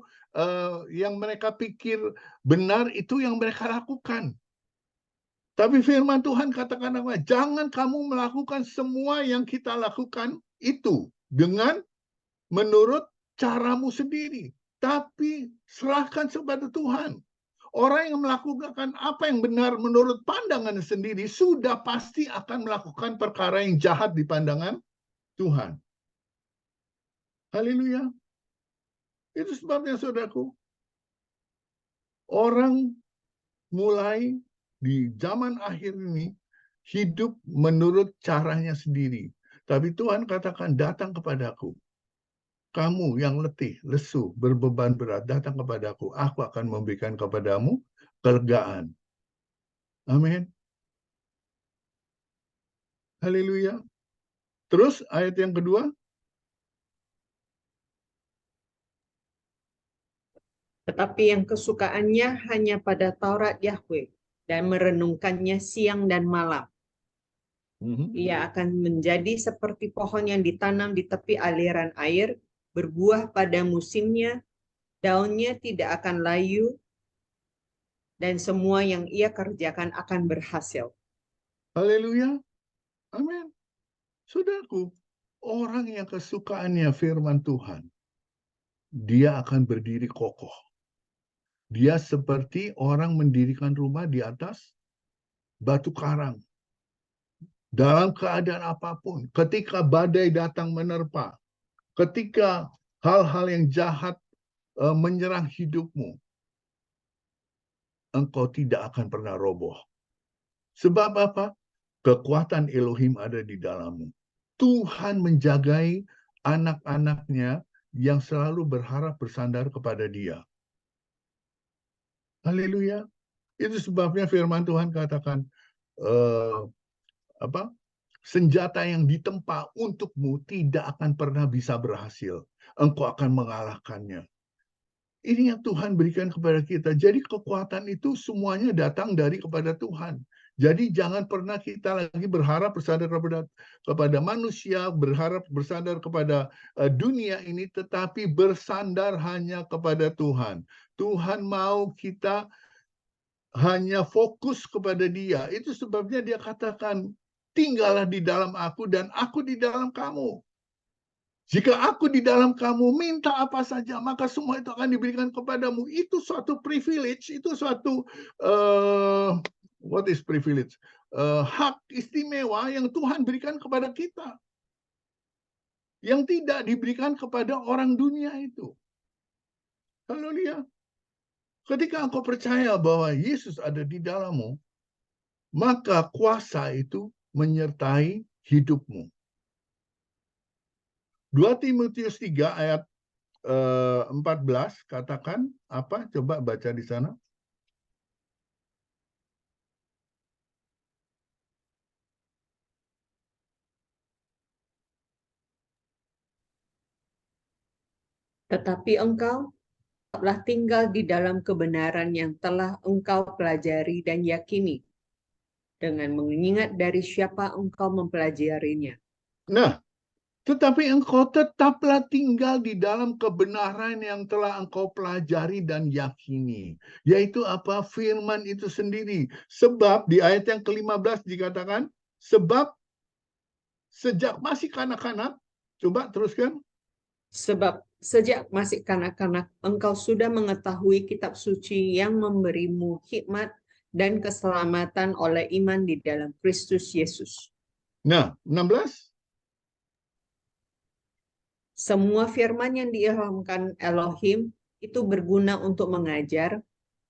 yang mereka pikir benar itu yang mereka lakukan. Tapi firman Tuhan katakan apa? Jangan kamu melakukan semua yang kita lakukan itu dengan menurut caramu sendiri. Tapi serahkan kepada Tuhan. Orang yang melakukan apa yang benar menurut pandangan sendiri sudah pasti akan melakukan perkara yang jahat di pandangan Tuhan. Haleluya. Itu sebabnya saudaraku. Orang mulai di zaman akhir ini hidup menurut caranya sendiri. Tapi Tuhan katakan, datang kepadaku. Kamu yang letih, lesu, berbeban berat, datang kepadaku. Aku akan memberikan kepadamu kelegaan. Amin. Haleluya. Terus ayat yang kedua. Tetapi yang kesukaannya hanya pada Taurat Yahweh dan merenungkannya siang dan malam. Ia akan menjadi seperti pohon yang ditanam di tepi aliran air, berbuah pada musimnya, daunnya tidak akan layu, dan semua yang ia kerjakan akan berhasil. Haleluya. Amin. Saudaraku, orang yang kesukaannya firman Tuhan, dia akan berdiri kokoh. Dia seperti orang mendirikan rumah di atas batu karang. Dalam keadaan apapun, ketika badai datang menerpa, ketika hal-hal yang jahat menyerang hidupmu, engkau tidak akan pernah roboh. Sebab apa? Kekuatan Elohim ada di dalammu. Tuhan menjagai anak-anaknya yang selalu berharap bersandar kepada Dia. Haleluya. Itu sebabnya firman Tuhan katakan, senjata yang ditempa untukmu tidak akan pernah bisa berhasil. Engkau akan mengalahkannya. Ini yang Tuhan berikan kepada kita. Jadi kekuatan itu semuanya datang dari kepada Tuhan. Jadi jangan pernah kita lagi berharap bersandar kepada manusia, berharap bersandar kepada dunia ini, tetapi bersandar hanya kepada Tuhan. Tuhan mau kita hanya fokus kepada Dia. Itu sebabnya Dia katakan, tinggallah di dalam aku dan aku di dalam kamu. Jika aku di dalam kamu, minta apa saja, maka semua itu akan diberikan kepadamu. Itu suatu privilege, itu suatu what is privilege? Hak istimewa yang Tuhan berikan kepada kita. Yang tidak diberikan kepada orang dunia itu. Haleluya. Ketika engkau percaya bahwa Yesus ada di dalammu, maka kuasa itu menyertai hidupmu. 2 Timotius 3 ayat 14 katakan apa? Coba baca di sana. Tetapi engkau tetaplah tinggal di dalam kebenaran yang telah engkau pelajari dan yakini, dengan mengingat dari siapa engkau mempelajarinya. Nah, tetapi engkau tetaplah tinggal di dalam kebenaran yang telah engkau pelajari dan yakini. Yaitu apa? Firman itu sendiri. Sebab di ayat yang ke-15 dikatakan, sebab sejak masih kanak-kanak, coba teruskan. Sebab sejak masih kanak-kanak engkau sudah mengetahui kitab suci yang memberimu hikmat dan keselamatan oleh iman di dalam Kristus Yesus. Nah, 16. Semua firman yang diilhamkan Elohim itu berguna untuk mengajar,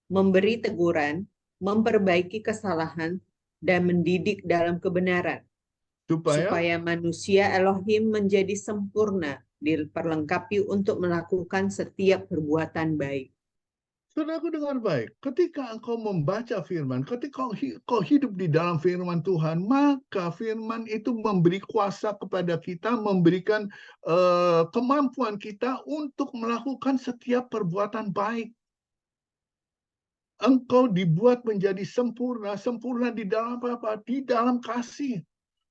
memberi teguran, memperbaiki kesalahan, dan mendidik dalam kebenaran, supaya manusia Elohim menjadi sempurna, diperlengkapi untuk melakukan setiap perbuatan baik. Saudaraku dengar baik, ketika engkau membaca firman, ketika kau hidup di dalam firman Tuhan, maka firman itu memberi kuasa kepada kita, memberikan kemampuan kita untuk melakukan setiap perbuatan baik. Engkau dibuat menjadi sempurna, sempurna di dalam apa? Di dalam kasih.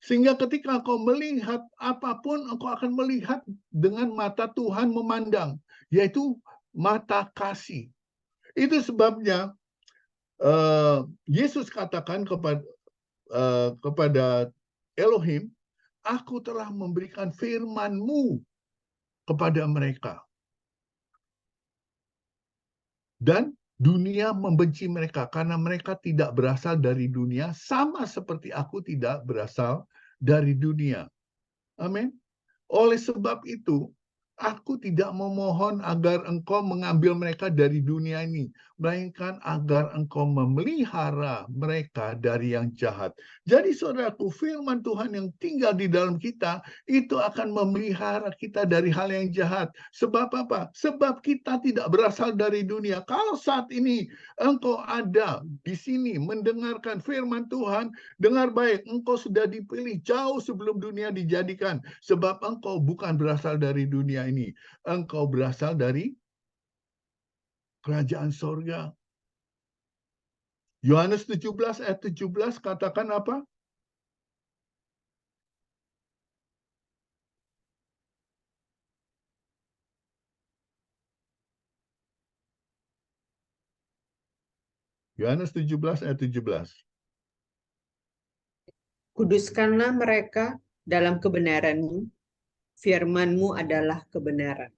Sehingga ketika engkau melihat apapun, engkau akan melihat dengan mata Tuhan memandang, yaitu mata kasih. Itu sebabnya Yesus katakan kepada Elohim, aku telah memberikan firman-Mu kepada mereka. Dan dunia membenci mereka karena mereka tidak berasal dari dunia, sama seperti aku tidak berasal dari dunia. Amin. Oleh sebab itu, aku tidak memohon agar engkau mengambil mereka dari dunia ini, melainkan agar engkau memelihara mereka dari yang jahat. Jadi saudaraku, firman Tuhan yang tinggal di dalam kita, itu akan memelihara kita dari hal yang jahat. Sebab apa? Sebab kita tidak berasal dari dunia. Kalau saat ini engkau ada di sini mendengarkan firman Tuhan, dengar baik, engkau sudah dipilih jauh sebelum dunia dijadikan. Sebab engkau bukan berasal dari dunia ini. Engkau berasal dari kerajaan sorga. Yohanes 17 ayat 17 katakan apa? Yohanes 17 ayat 17. Kuduskanlah mereka dalam kebenaran-Mu, firman-Mu adalah kebenaran.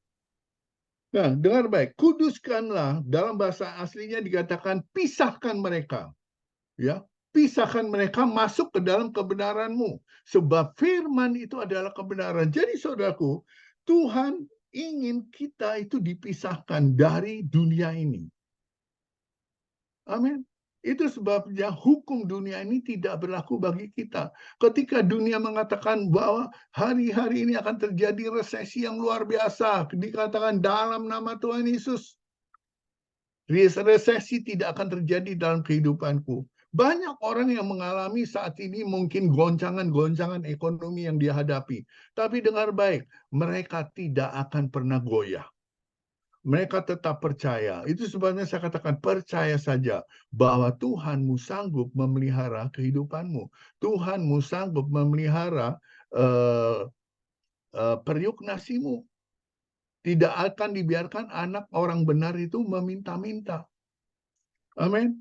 Nah, dengar baik. Kuduskanlah, dalam bahasa aslinya dikatakan pisahkan mereka. Ya, pisahkan mereka masuk ke dalam kebenaran-Mu. Sebab firman itu adalah kebenaran. Jadi saudaraku, Tuhan ingin kita itu dipisahkan dari dunia ini. Amin. Itu sebabnya hukum dunia ini tidak berlaku bagi kita. Ketika dunia mengatakan bahwa hari-hari ini akan terjadi resesi yang luar biasa, dikatakan dalam nama Tuhan Yesus, resesi tidak akan terjadi dalam kehidupanku. Banyak orang yang mengalami saat ini mungkin goncangan-goncangan ekonomi yang dihadapi. Tapi dengar baik, mereka tidak akan pernah goyah. Mereka tetap percaya. Itu sebabnya saya katakan percaya saja bahwa Tuhanmu sanggup memelihara kehidupanmu. Tuhanmu sanggup memelihara periuk nasimu. Tidak akan dibiarkan anak orang benar itu meminta-minta. Amin.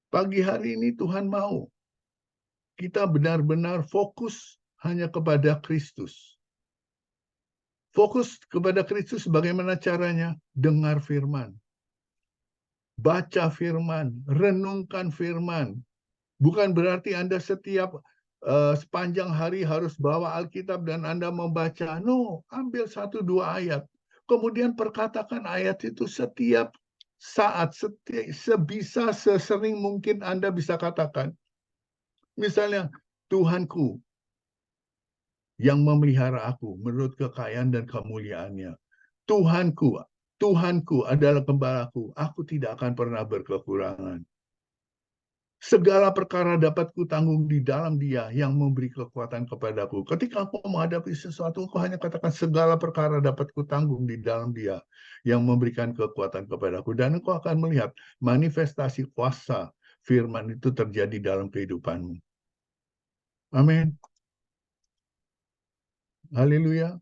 Pagi hari ini Tuhan mau kita benar-benar fokus hanya kepada Kristus. Fokus kepada Kristus bagaimana caranya? Dengar firman. Baca firman, renungkan firman. Bukan berarti Anda setiap sepanjang hari harus bawa Alkitab dan Anda membaca. No, ambil 1-2 ayat. Kemudian perkatakan ayat itu setiap saat, sebisa, sesering mungkin Anda bisa katakan. Misalnya, Tuhanku yang memelihara aku menurut kekayaan dan kemuliaannya. Tuhanku, Tuhanku adalah gembalaku, aku tidak akan pernah berkekurangan. Segala perkara dapat kutanggung di dalam Dia yang memberi kekuatan kepadaku. Ketika aku menghadapi sesuatu, aku hanya katakan segala perkara dapat kutanggung di dalam Dia yang memberikan kekuatan kepadaku. Dan engkau akan melihat manifestasi kuasa firman itu terjadi dalam kehidupanmu. Amin. Haleluya.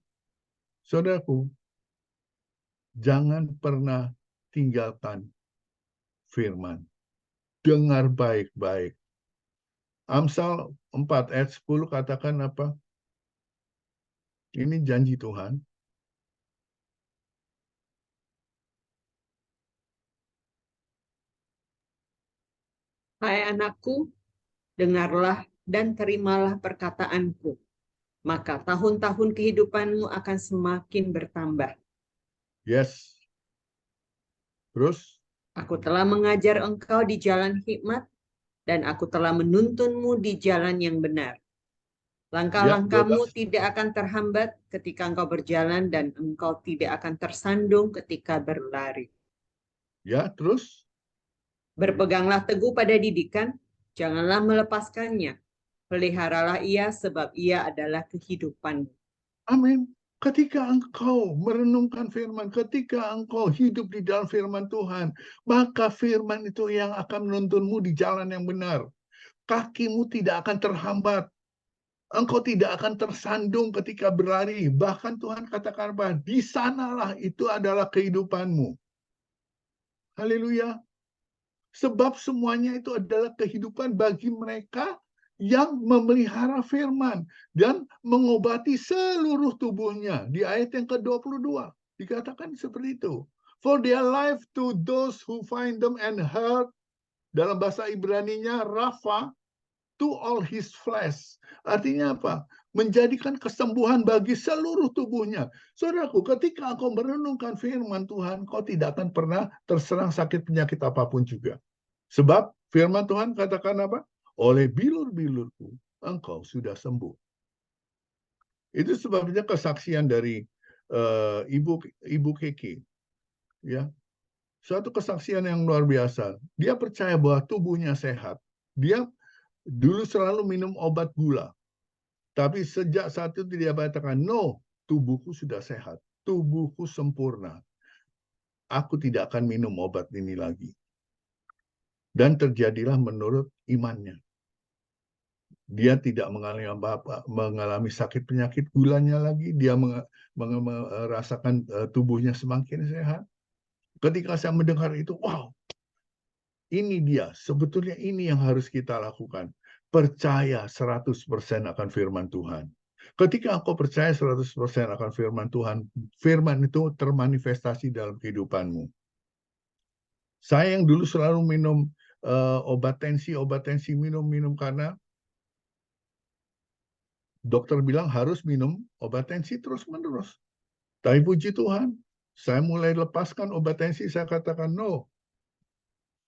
Saudaraku, jangan pernah tinggalkan firman. Dengar baik-baik. Amsal 4 ayat 10 katakan apa? Ini janji Tuhan. Hai anakku, dengarlah dan terimalah perkataanku, maka tahun-tahun kehidupanmu akan semakin bertambah. Yes. Terus? Aku telah mengajar engkau di jalan hikmat, dan aku telah menuntunmu di jalan yang benar. Langkah-langkahmu tidak akan terhambat ketika engkau berjalan, dan engkau tidak akan tersandung ketika berlari. Ya, terus? Berpeganglah teguh pada didikan, janganlah melepaskannya. Peliharalah ia, sebab ia adalah kehidupanmu. Amin. Ketika engkau merenungkan firman, ketika engkau hidup di dalam firman Tuhan, maka firman itu yang akan menuntunmu di jalan yang benar. Kakimu tidak akan terhambat. Engkau tidak akan tersandung ketika berlari. Bahkan Tuhan katakan bahwa di sanalah itu adalah kehidupanmu. Haleluya. Sebab semuanya itu adalah kehidupan bagi mereka yang memelihara firman dan mengobati seluruh tubuhnya. Di ayat yang ke-22 dikatakan seperti itu. For their life to those who find them and heard, dalam bahasa Ibraninya Rafa, to all his flesh. Artinya apa? Menjadikan kesembuhan bagi seluruh tubuhnya. Saudaraku, ketika engkau merenungkan firman Tuhan, kau tidak akan pernah terserang sakit penyakit apapun juga. Sebab firman Tuhan katakan apa? Oleh bilur-bilurku, engkau sudah sembuh. Itu sebabnya kesaksian dari Ibu Kiki. Ya, suatu kesaksian yang luar biasa. Dia percaya bahwa tubuhnya sehat. Dia dulu selalu minum obat gula. Tapi sejak saat itu dia katakan, no, tubuhku sudah sehat. Tubuhku sempurna. Aku tidak akan minum obat ini lagi. Dan terjadilah menurut imannya. Dia tidak mengalami sakit penyakit gulanya lagi. Dia merasakan tubuhnya semakin sehat. Ketika saya mendengar itu, wow, ini dia. Sebetulnya ini yang harus kita lakukan. Percaya 100% akan firman Tuhan. Ketika engkau percaya 100% akan firman Tuhan, firman itu termanifestasi dalam kehidupanmu. Saya yang dulu selalu minum obat tensi, minum karena dokter bilang harus minum obat tensi terus-menerus. Tapi puji Tuhan, saya mulai lepaskan obat tensi, saya katakan, no,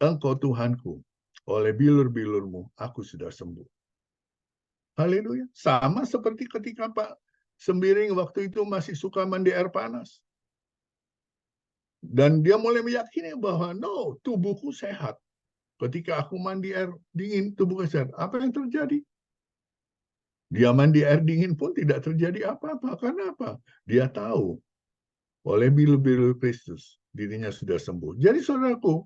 engkau Tuhanku, oleh bilur-bilurmu, aku sudah sembuh. Haleluya. Sama seperti ketika Pak Sembiring waktu itu masih suka mandi air panas. Dan dia mulai meyakini bahwa, no, tubuhku sehat. Ketika aku mandi air dingin, tubuhku sehat. Apa yang terjadi? Dia mandi air dingin pun tidak terjadi apa-apa. Karena apa? Dia tahu oleh bilur-bilur Kristus dirinya sudah sembuh. Jadi saudaraku,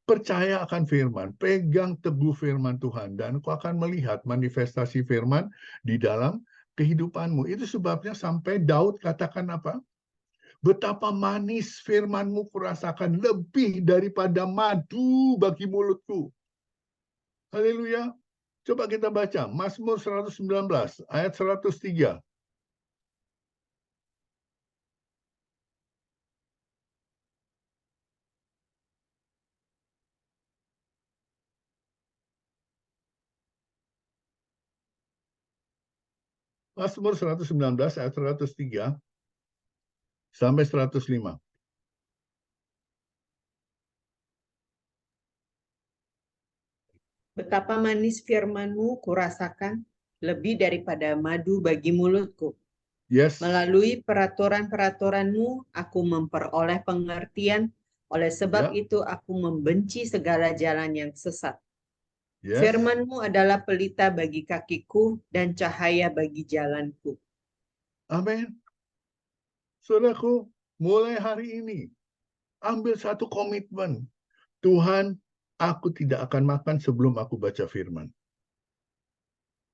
percaya akan firman, pegang teguh firman Tuhan, dan kau akan melihat manifestasi firman di dalam kehidupanmu. Itu sebabnya sampai Daud katakan apa? Betapa manis firmanmu kurasakan, lebih daripada madu bagi mulutku. Haleluya. Coba kita baca Mazmur 119 ayat 103. Mazmur 119 ayat 103. sampai 105. Betapa manis firman-Mu kurasakan, lebih daripada madu bagi mulutku. Yes. Melalui peraturan-peraturan-Mu, aku memperoleh pengertian. Oleh sebab Ya. itu, aku membenci segala jalan yang sesat. Yes. Firman-Mu adalah pelita bagi kakiku dan cahaya bagi jalanku. Amin. Saudaraku, mulai hari ini, ambil satu komitmen. Tuhan, aku tidak akan makan sebelum aku baca firman.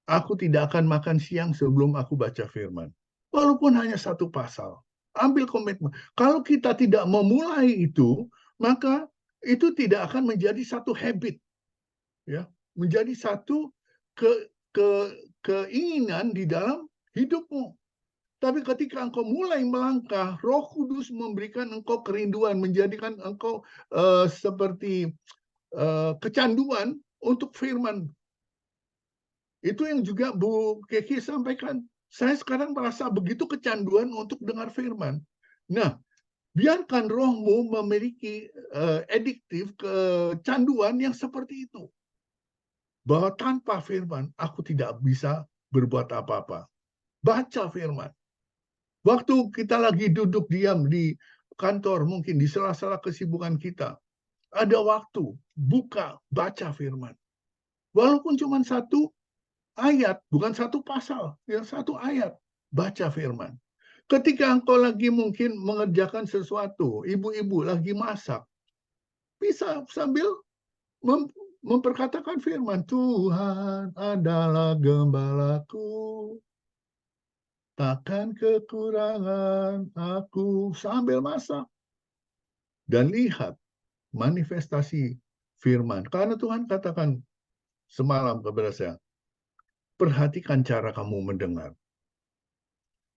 Aku tidak akan makan siang sebelum aku baca firman. Walaupun hanya satu pasal. Ambil komitmen. Kalau kita tidak memulai itu, maka itu tidak akan menjadi satu habit. Ya, menjadi satu keinginan di dalam hidupmu. Tapi ketika engkau mulai melangkah, Roh Kudus memberikan engkau kerinduan, menjadikan engkau seperti kecanduan untuk firman. Itu yang juga Bu Keki sampaikan. Saya sekarang merasa begitu kecanduan untuk dengar firman. Nah, biarkan rohmu memiliki adiktif kecanduan yang seperti itu. Bahwa tanpa firman, aku tidak bisa berbuat apa-apa. Baca firman. Waktu kita lagi duduk diam di kantor, mungkin di sela-sela kesibukan kita, ada waktu, buka, baca firman. Walaupun cuma satu ayat, bukan satu pasal, yang satu ayat, baca firman. Ketika engkau lagi mungkin mengerjakan sesuatu, ibu-ibu lagi masak, bisa sambil memperkatakan firman, Tuhan adalah gembalaku, takkan kekurangan aku, sambil masak. Dan lihat manifestasi firman. Karena Tuhan katakan semalam kepada saya, perhatikan cara kamu mendengar.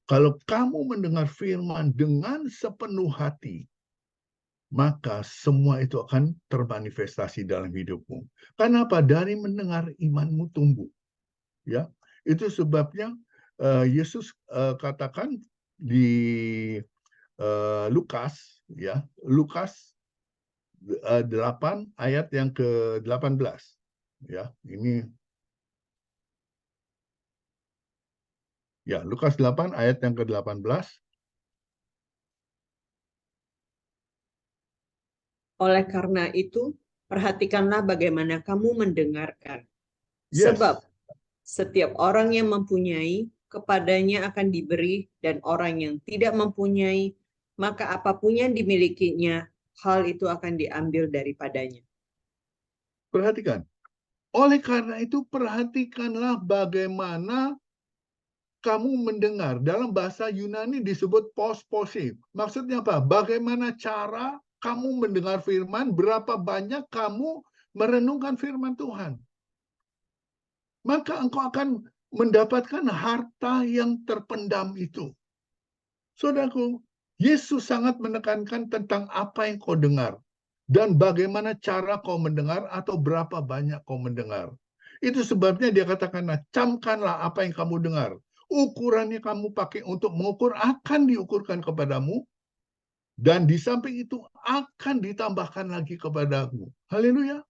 Kalau kamu mendengar firman dengan sepenuh hati, maka semua itu akan termanifestasi dalam hidupmu. Kenapa? Dari mendengar imanmu tumbuh. Ya, itu sebabnya Yesus katakan di Lukas, ya, Lukas 8 ayat yang ke-18. Ya, ini ya, Lukas 8 ayat yang ke-18. Oleh karena itu, perhatikanlah bagaimana kamu mendengarkan. Yes. Sebab setiap orang yang mempunyai, kepadanya akan diberi, dan orang yang tidak mempunyai, maka apapun yang dimilikinya, hal itu akan diambil daripadanya. Perhatikan. Oleh karena itu, perhatikanlah bagaimana kamu mendengar. Dalam bahasa Yunani disebut posposif. Maksudnya apa? Bagaimana cara kamu mendengar firman, berapa banyak kamu merenungkan firman Tuhan. Maka engkau akan mendapatkan harta yang terpendam itu. Saudaraku, Yesus sangat menekankan tentang apa yang kau dengar. Dan bagaimana cara kau mendengar atau berapa banyak kau mendengar. Itu sebabnya dia katakan, nah, camkanlah apa yang kamu dengar. Ukurannya kamu pakai untuk mengukur akan diukurkan kepadamu. Dan di samping itu akan ditambahkan lagi kepadamu. Haleluya.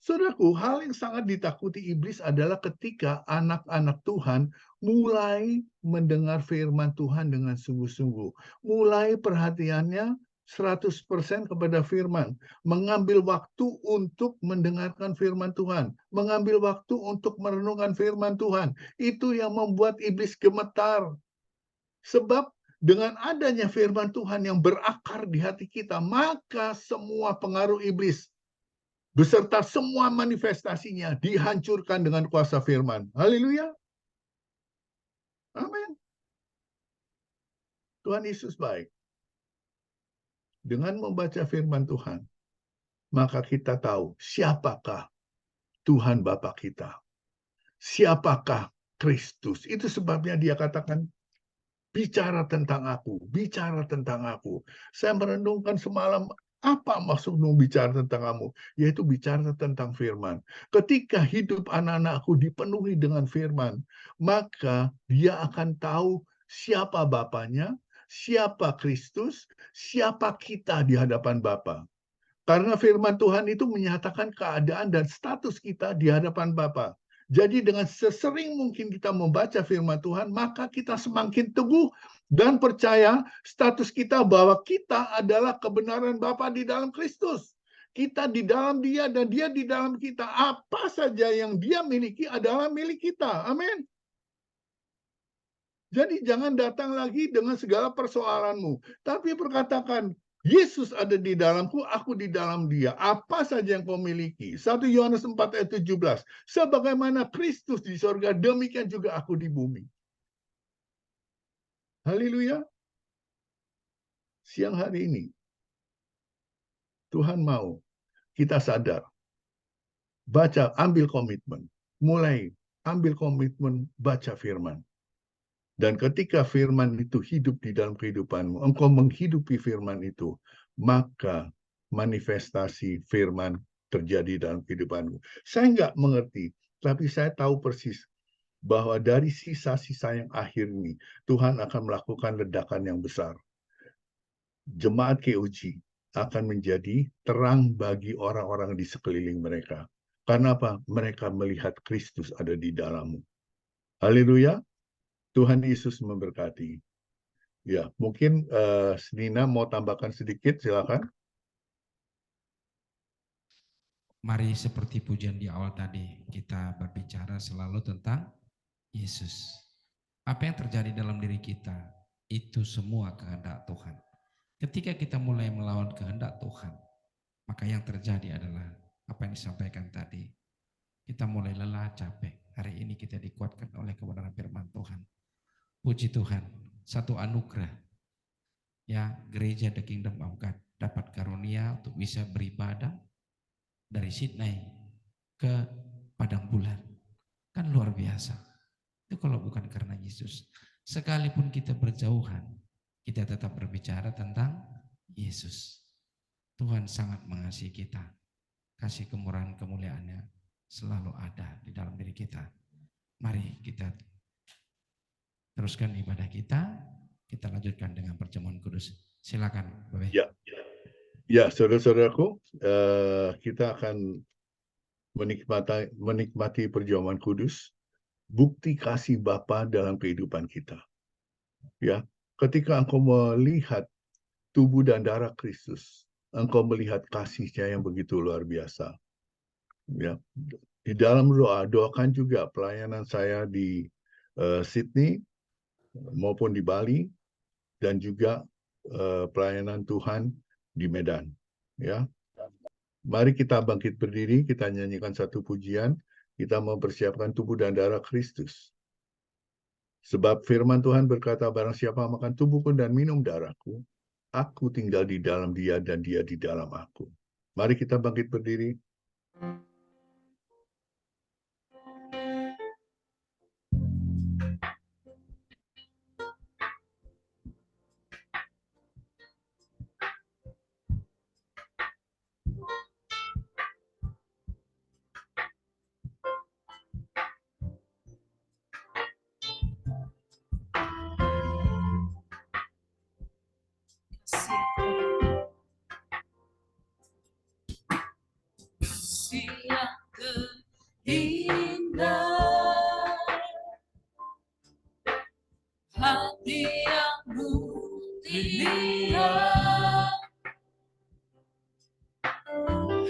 Saudaraku, hal yang sangat ditakuti iblis adalah ketika anak-anak Tuhan mulai mendengar firman Tuhan dengan sungguh-sungguh. Mulai perhatiannya 100% kepada firman. Mengambil waktu untuk mendengarkan firman Tuhan. Mengambil waktu untuk merenungkan firman Tuhan. Itu yang membuat iblis gemetar. Sebab dengan adanya firman Tuhan yang berakar di hati kita, maka semua pengaruh iblis beserta semua manifestasinya dihancurkan dengan kuasa firman. Haleluya. Amin. Tuhan Yesus baik. Dengan membaca firman Tuhan, maka kita tahu siapakah Tuhan Bapa kita. Siapakah Kristus. Itu sebabnya dia katakan, bicara tentang aku, bicara tentang aku. Saya merenungkan semalam, apa maksudmu bicara tentang kamu? Yaitu bicara tentang firman. Ketika hidup anak-anakku dipenuhi dengan firman, maka dia akan tahu siapa bapaknya, siapa Kristus, siapa kita di hadapan Bapa. Karena firman Tuhan itu menyatakan keadaan dan status kita di hadapan Bapa. Jadi dengan sesering mungkin kita membaca firman Tuhan, maka kita semakin teguh dan percaya status kita bahwa kita adalah kebenaran Bapa di dalam Kristus. Kita di dalam Dia dan Dia di dalam kita. Apa saja yang Dia miliki adalah milik kita. Amin. Jadi jangan datang lagi dengan segala persoalanmu. Tapi perkatakan, Yesus ada di dalamku, aku di dalam Dia. Apa saja yang kau miliki. 1 Yohanes 4 ayat 17. Sebagaimana Kristus di sorga, demikian juga aku di bumi. Haleluya. Siang hari ini, Tuhan mau kita sadar. Baca, ambil komitmen. Mulai ambil komitmen, baca firman. Dan ketika firman itu hidup di dalam kehidupanmu, engkau menghidupi firman itu, maka manifestasi firman terjadi dalam kehidupanmu. Saya nggak mengerti, tapi saya tahu persis bahwa dari sisa-sisa yang akhir ini, Tuhan akan melakukan ledakan yang besar. Jemaat KOG akan menjadi terang bagi orang-orang di sekeliling mereka. Karena apa? Mereka melihat Kristus ada di dalammu. Haleluya. Tuhan Yesus memberkati. Ya, mungkin Nina mau tambahkan sedikit, silakan. Mari seperti pujian di awal tadi, kita berbicara selalu tentang Yesus. Apa yang terjadi dalam diri kita, itu semua kehendak Tuhan. Ketika kita mulai melawan kehendak Tuhan, maka yang terjadi adalah apa yang disampaikan tadi. Kita mulai lelah, capek. Hari ini kita dikuatkan oleh kebenaran firman Tuhan. Puji Tuhan, satu anugerah. Ya, gereja The Kingdom of God dapat karunia untuk bisa beribadah dari Sydney ke Padang Bulan. Kan luar biasa. Itu kalau bukan karena Yesus. Sekalipun kita berjauhan, kita tetap berbicara tentang Yesus. Tuhan sangat mengasihi kita. Kasih kemurahan kemuliaannya selalu ada di dalam diri kita. Mari kita teruskan ibadah kita. Kita lanjutkan dengan perjamuan kudus. Silakan, Bapak. Ya, saudara-saudaraku, kita akan menikmati perjamuan kudus, bukti kasih Bapa dalam kehidupan kita. Ya, ketika engkau melihat tubuh dan darah Kristus, engkau melihat kasih-Nya yang begitu luar biasa. Ya, di dalam doa, doakan juga pelayanan saya di Sydney maupun di Bali, dan juga pelayanan Tuhan di Medan. Ya, mari kita bangkit berdiri, kita nyanyikan satu pujian, kita mempersiapkan tubuh dan darah Kristus. Sebab firman Tuhan berkata, barang siapa makan tubuhku dan minum darahku, aku tinggal di dalam Dia dan Dia di dalam aku. Mari kita bangkit berdiri. Hati yang mulia,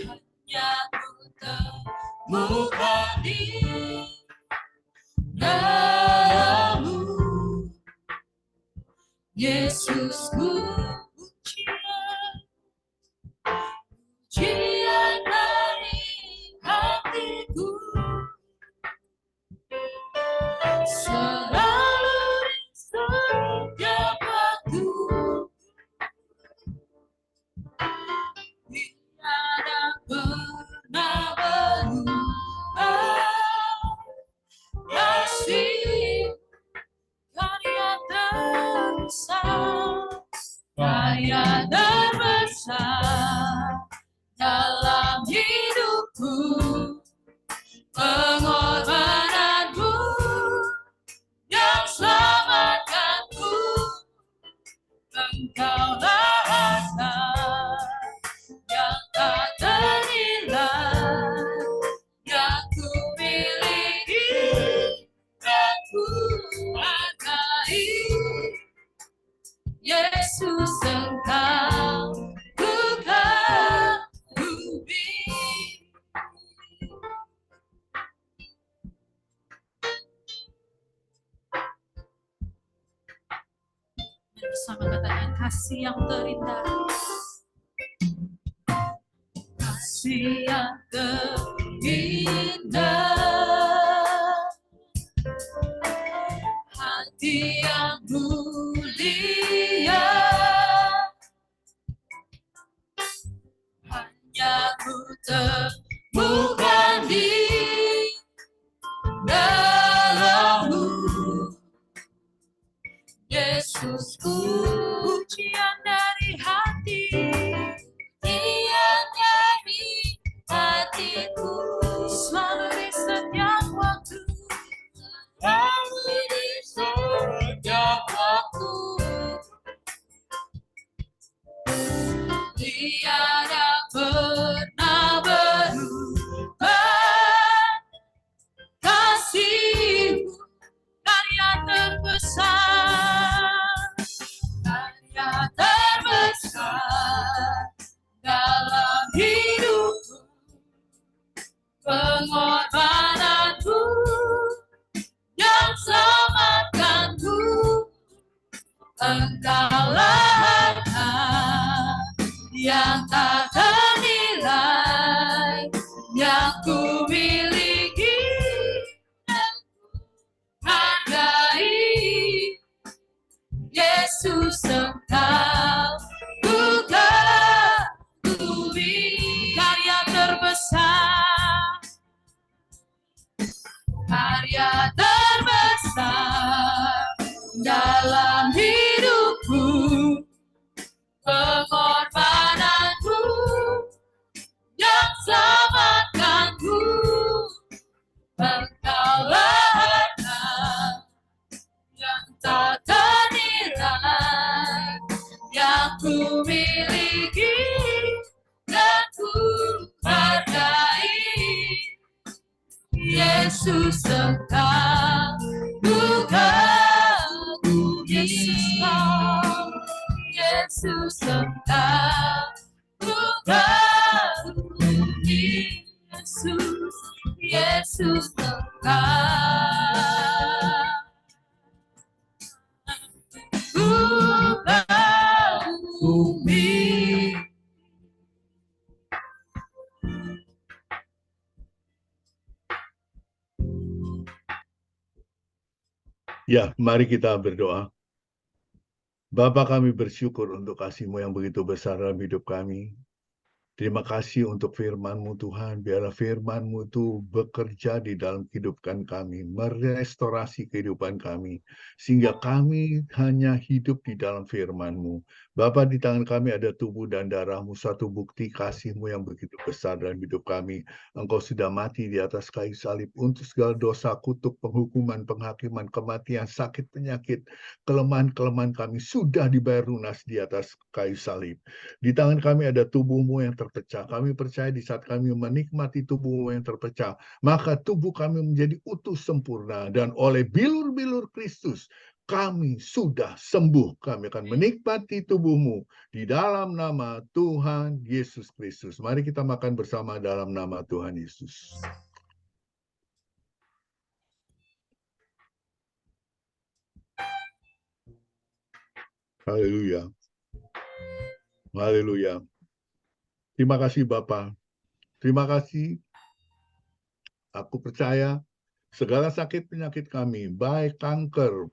hanya ku temukan di dalam-Mu, Yesus. Ku pujian dari hatiku, selalu di setiap waktu. Tiada pernah berubah, kasih karya terbesar, karya terbesar dalam hidupku, pengorbananmu Dan bersama katakan kasih yang terindah. Kasih yang terindah, hati yang mulia, hanya ku temukan di dalam-Mu, Yesus. Pujian dari hati, hatiku, selalu di setiap waktu, selalu di setiap waktu. Tiada pernah berubah, kasih-Mu karya terbesar, karya terbesar dalam hidupku. Pengorbananku yang selamatkanku, Engkaulah harta yang tak ternilai, yang ku miliki dan ku hargai. Yesus, Engkau ku kagumi, karya terbesar, karya terbesar dalam hidupku. Pengorbananku yang selamatkanku, Engkaulah harta yang tak ternilai, yang ku miliki dan ku hargai. Yesus, Engkau ku kagumi. Yesus, Engkau ku kagumi. Yesus, Yesus, Engkau ku kagumi. Ya, mari kita berdoa. Bapa, kami bersyukur untuk kasih-Mu yang begitu besar dalam hidup kami. Terima kasih untuk firman-Mu Tuhan. Biarlah firman-Mu itu bekerja di dalam kehidupan kami, merestorasi kehidupan kami, sehingga kami hanya hidup di dalam firman-Mu. Bapa, di tangan kami ada tubuh dan darah-Mu, satu bukti kasih-Mu yang begitu besar dalam hidup kami. Engkau sudah mati di atas kayu salib untuk segala dosa, kutuk, penghukuman, penghakiman, kematian, sakit, penyakit, kelemahan-kelemahan kami sudah dibayar lunas di atas kayu salib. Di tangan kami ada tubuh-Mu yang terpecah. Kami percaya di saat kami menikmati tubuh-Mu yang terpecah, maka tubuh kami menjadi utuh sempurna, dan oleh bilur-bilur Kristus kami sudah sembuh. Kami akan menikmati tubuh-Mu di dalam nama Tuhan Yesus Kristus. Mari kita makan bersama dalam nama Tuhan Yesus. Haleluya. Haleluya. Terima kasih Bapa. Terima kasih. Aku percaya segala sakit penyakit kami, baik kanker,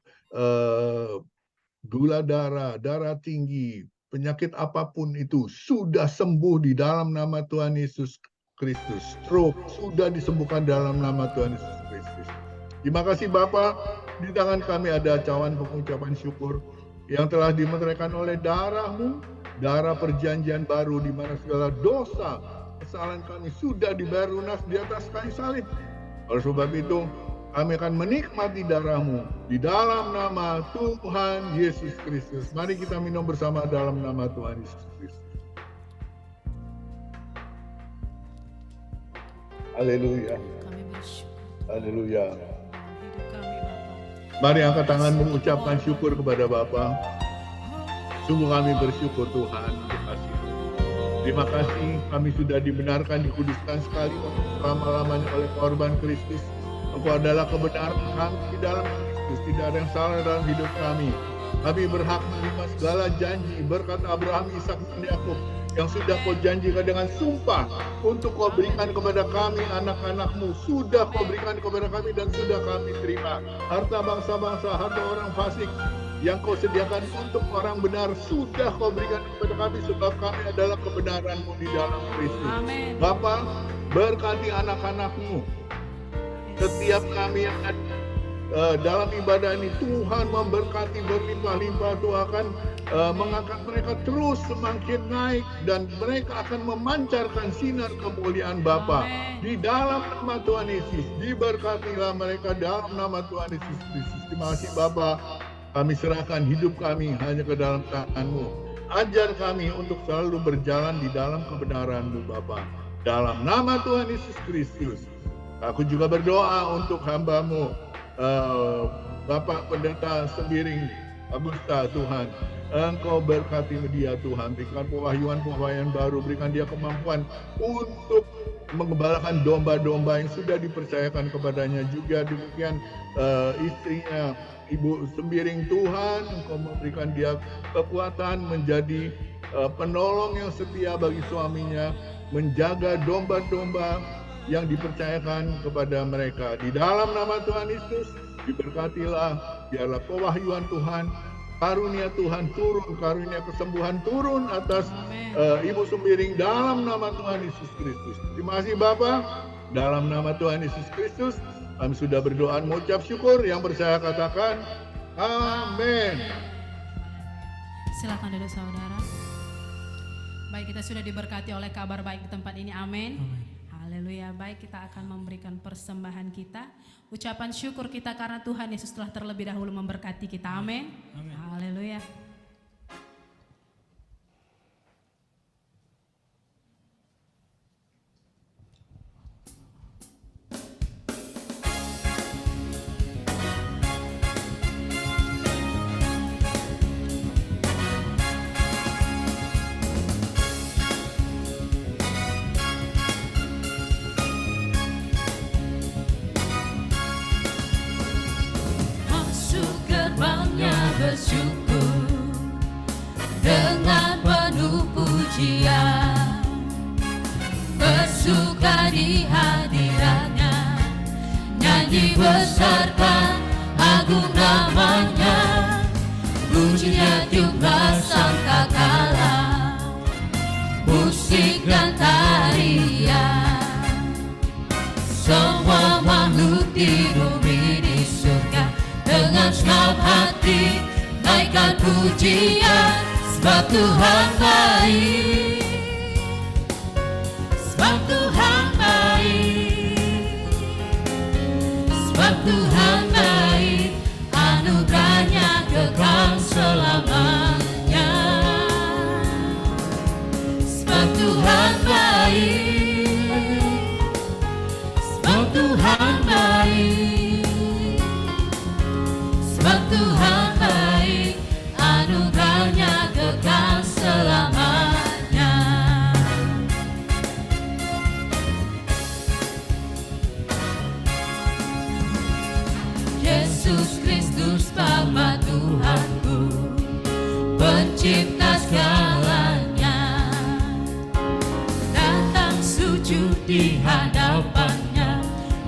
gula darah, darah tinggi, penyakit apapun itu sudah sembuh di dalam nama Tuhan Yesus Kristus. Stroke sudah disembuhkan dalam nama Tuhan Yesus Kristus. Terima kasih Bapa. Di tangan kami ada cawan pengucapan syukur yang telah dimeteraikan oleh darah-Mu, darah perjanjian baru, di mana segala dosa, kesalahan kami sudah dibayar lunas di atas kayu salib. Oleh sebab itu, kami akan menikmati darah-Mu di dalam nama Tuhan Yesus Kristus. Mari kita minum bersama dalam nama Tuhan Yesus Kristus. Haleluya. Kami bersyukur Haleluya. dalam hidup kami, Bapa. Mari angkat tangan mengucapkan syukur kepada Bapa. Sungguh kami bersyukur Tuhan untuk kasih-Mu. Terima kasih kami sudah dibenarkan, dikuduskan sekali selama-lamanya oleh korban Kristus. Engkau adalah kebenaran kami di dalam Kristus. Tidak ada yang salah dalam hidup kami. Kami berhak menerima segala janji berkat Abraham, Ishak, dan Yakub yang sudah kau janjikan dengan sumpah untuk kau berikan kepada kami anak-anakmu. Sudah kau berikan kepada kami dan sudah kami terima. Harta bangsa-bangsa, harta orang fasik yang kau sediakan untuk orang benar sudah kau berikan kepada kami, sebab kami adalah kebenaran-Mu di dalam Kristus. Amin. Bapa, berkati anak-anak-Mu. Setiap kami yang ada dalam ibadah ini, Tuhan memberkati berlimpah-limpah. Tuhan akan mengangkat mereka terus semakin naik, dan mereka akan memancarkan sinar kemuliaan Bapa. Amin. Di dalam nama Tuhan Yesus, diberkatilah mereka dalam nama Tuhan Yesus Kristus. Terima kasih Bapa. Kami serahkan hidup kami hanya ke dalam tangan-Mu. Ajar kami untuk selalu berjalan di dalam kebenaran-Mu Bapa. Dalam nama Tuhan Yesus Kristus. Aku juga berdoa untuk hamba-Mu, Bapak Pendeta Sembiring Agusta Tuhan. Engkau berkati dia Tuhan. Berikan pewahyuan baru. Berikan dia kemampuan untuk mengembalakan domba-domba yang sudah dipercayakan kepadanya. Juga demikian istrinya Ibu Sembiring Tuhan. Engkau memberikan dia kekuatan menjadi penolong yang setia bagi suaminya, menjaga domba-domba yang dipercayakan kepada mereka. Di dalam nama Tuhan Yesus, diberkatilah, biarlah pewahyuan Tuhan, karunia Tuhan turun, karunia kesembuhan turun atas Ibu Sembiring dalam nama Tuhan Yesus Kristus. Terima kasih Bapa, dalam nama Tuhan Yesus Kristus, kami sudah berdoa mengucap syukur. Yang percaya katakan, amin. Silakan duduk saudara. Baik, kita sudah diberkati oleh kabar baik di tempat ini, amin. Haleluya. Baik, kita akan memberikan persembahan kita, ucapan syukur kita karena Tuhan Yesus telah terlebih dahulu memberkati kita, amin. Haleluya. Bersyukur dengan penuh pujian, bersuka di hadiratnya, nyanyi besarkan agung namanya, pujinya tiuplah sangkakala, musik dan tarian, semua makhluk di bumi di surga dengan senang hati naikkan pujian, sebab Tuhan baik, sebab Tuhan baik, sebab Tuhan baik, anugerahnya kekal selamanya, sebab Tuhan baik, sebab Tuhan baik, sebab Tuhan baik, anugerahnya kekal selamanya. Yesus Kristus Bapa Tuhanku, pencipta segalanya, datang sujud di hadapannya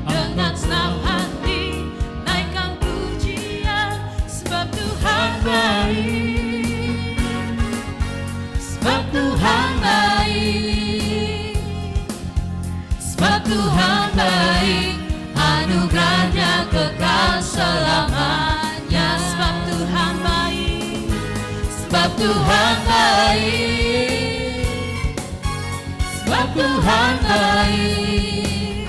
dengan senang hati, naikkan pujian, sebab Tuhan baik, sebab Tuhan baik, sebab Tuhan baik, anugerahnya kekal selamanya, sebab Tuhan baik, sebab Tuhan baik, sebab Tuhan baik,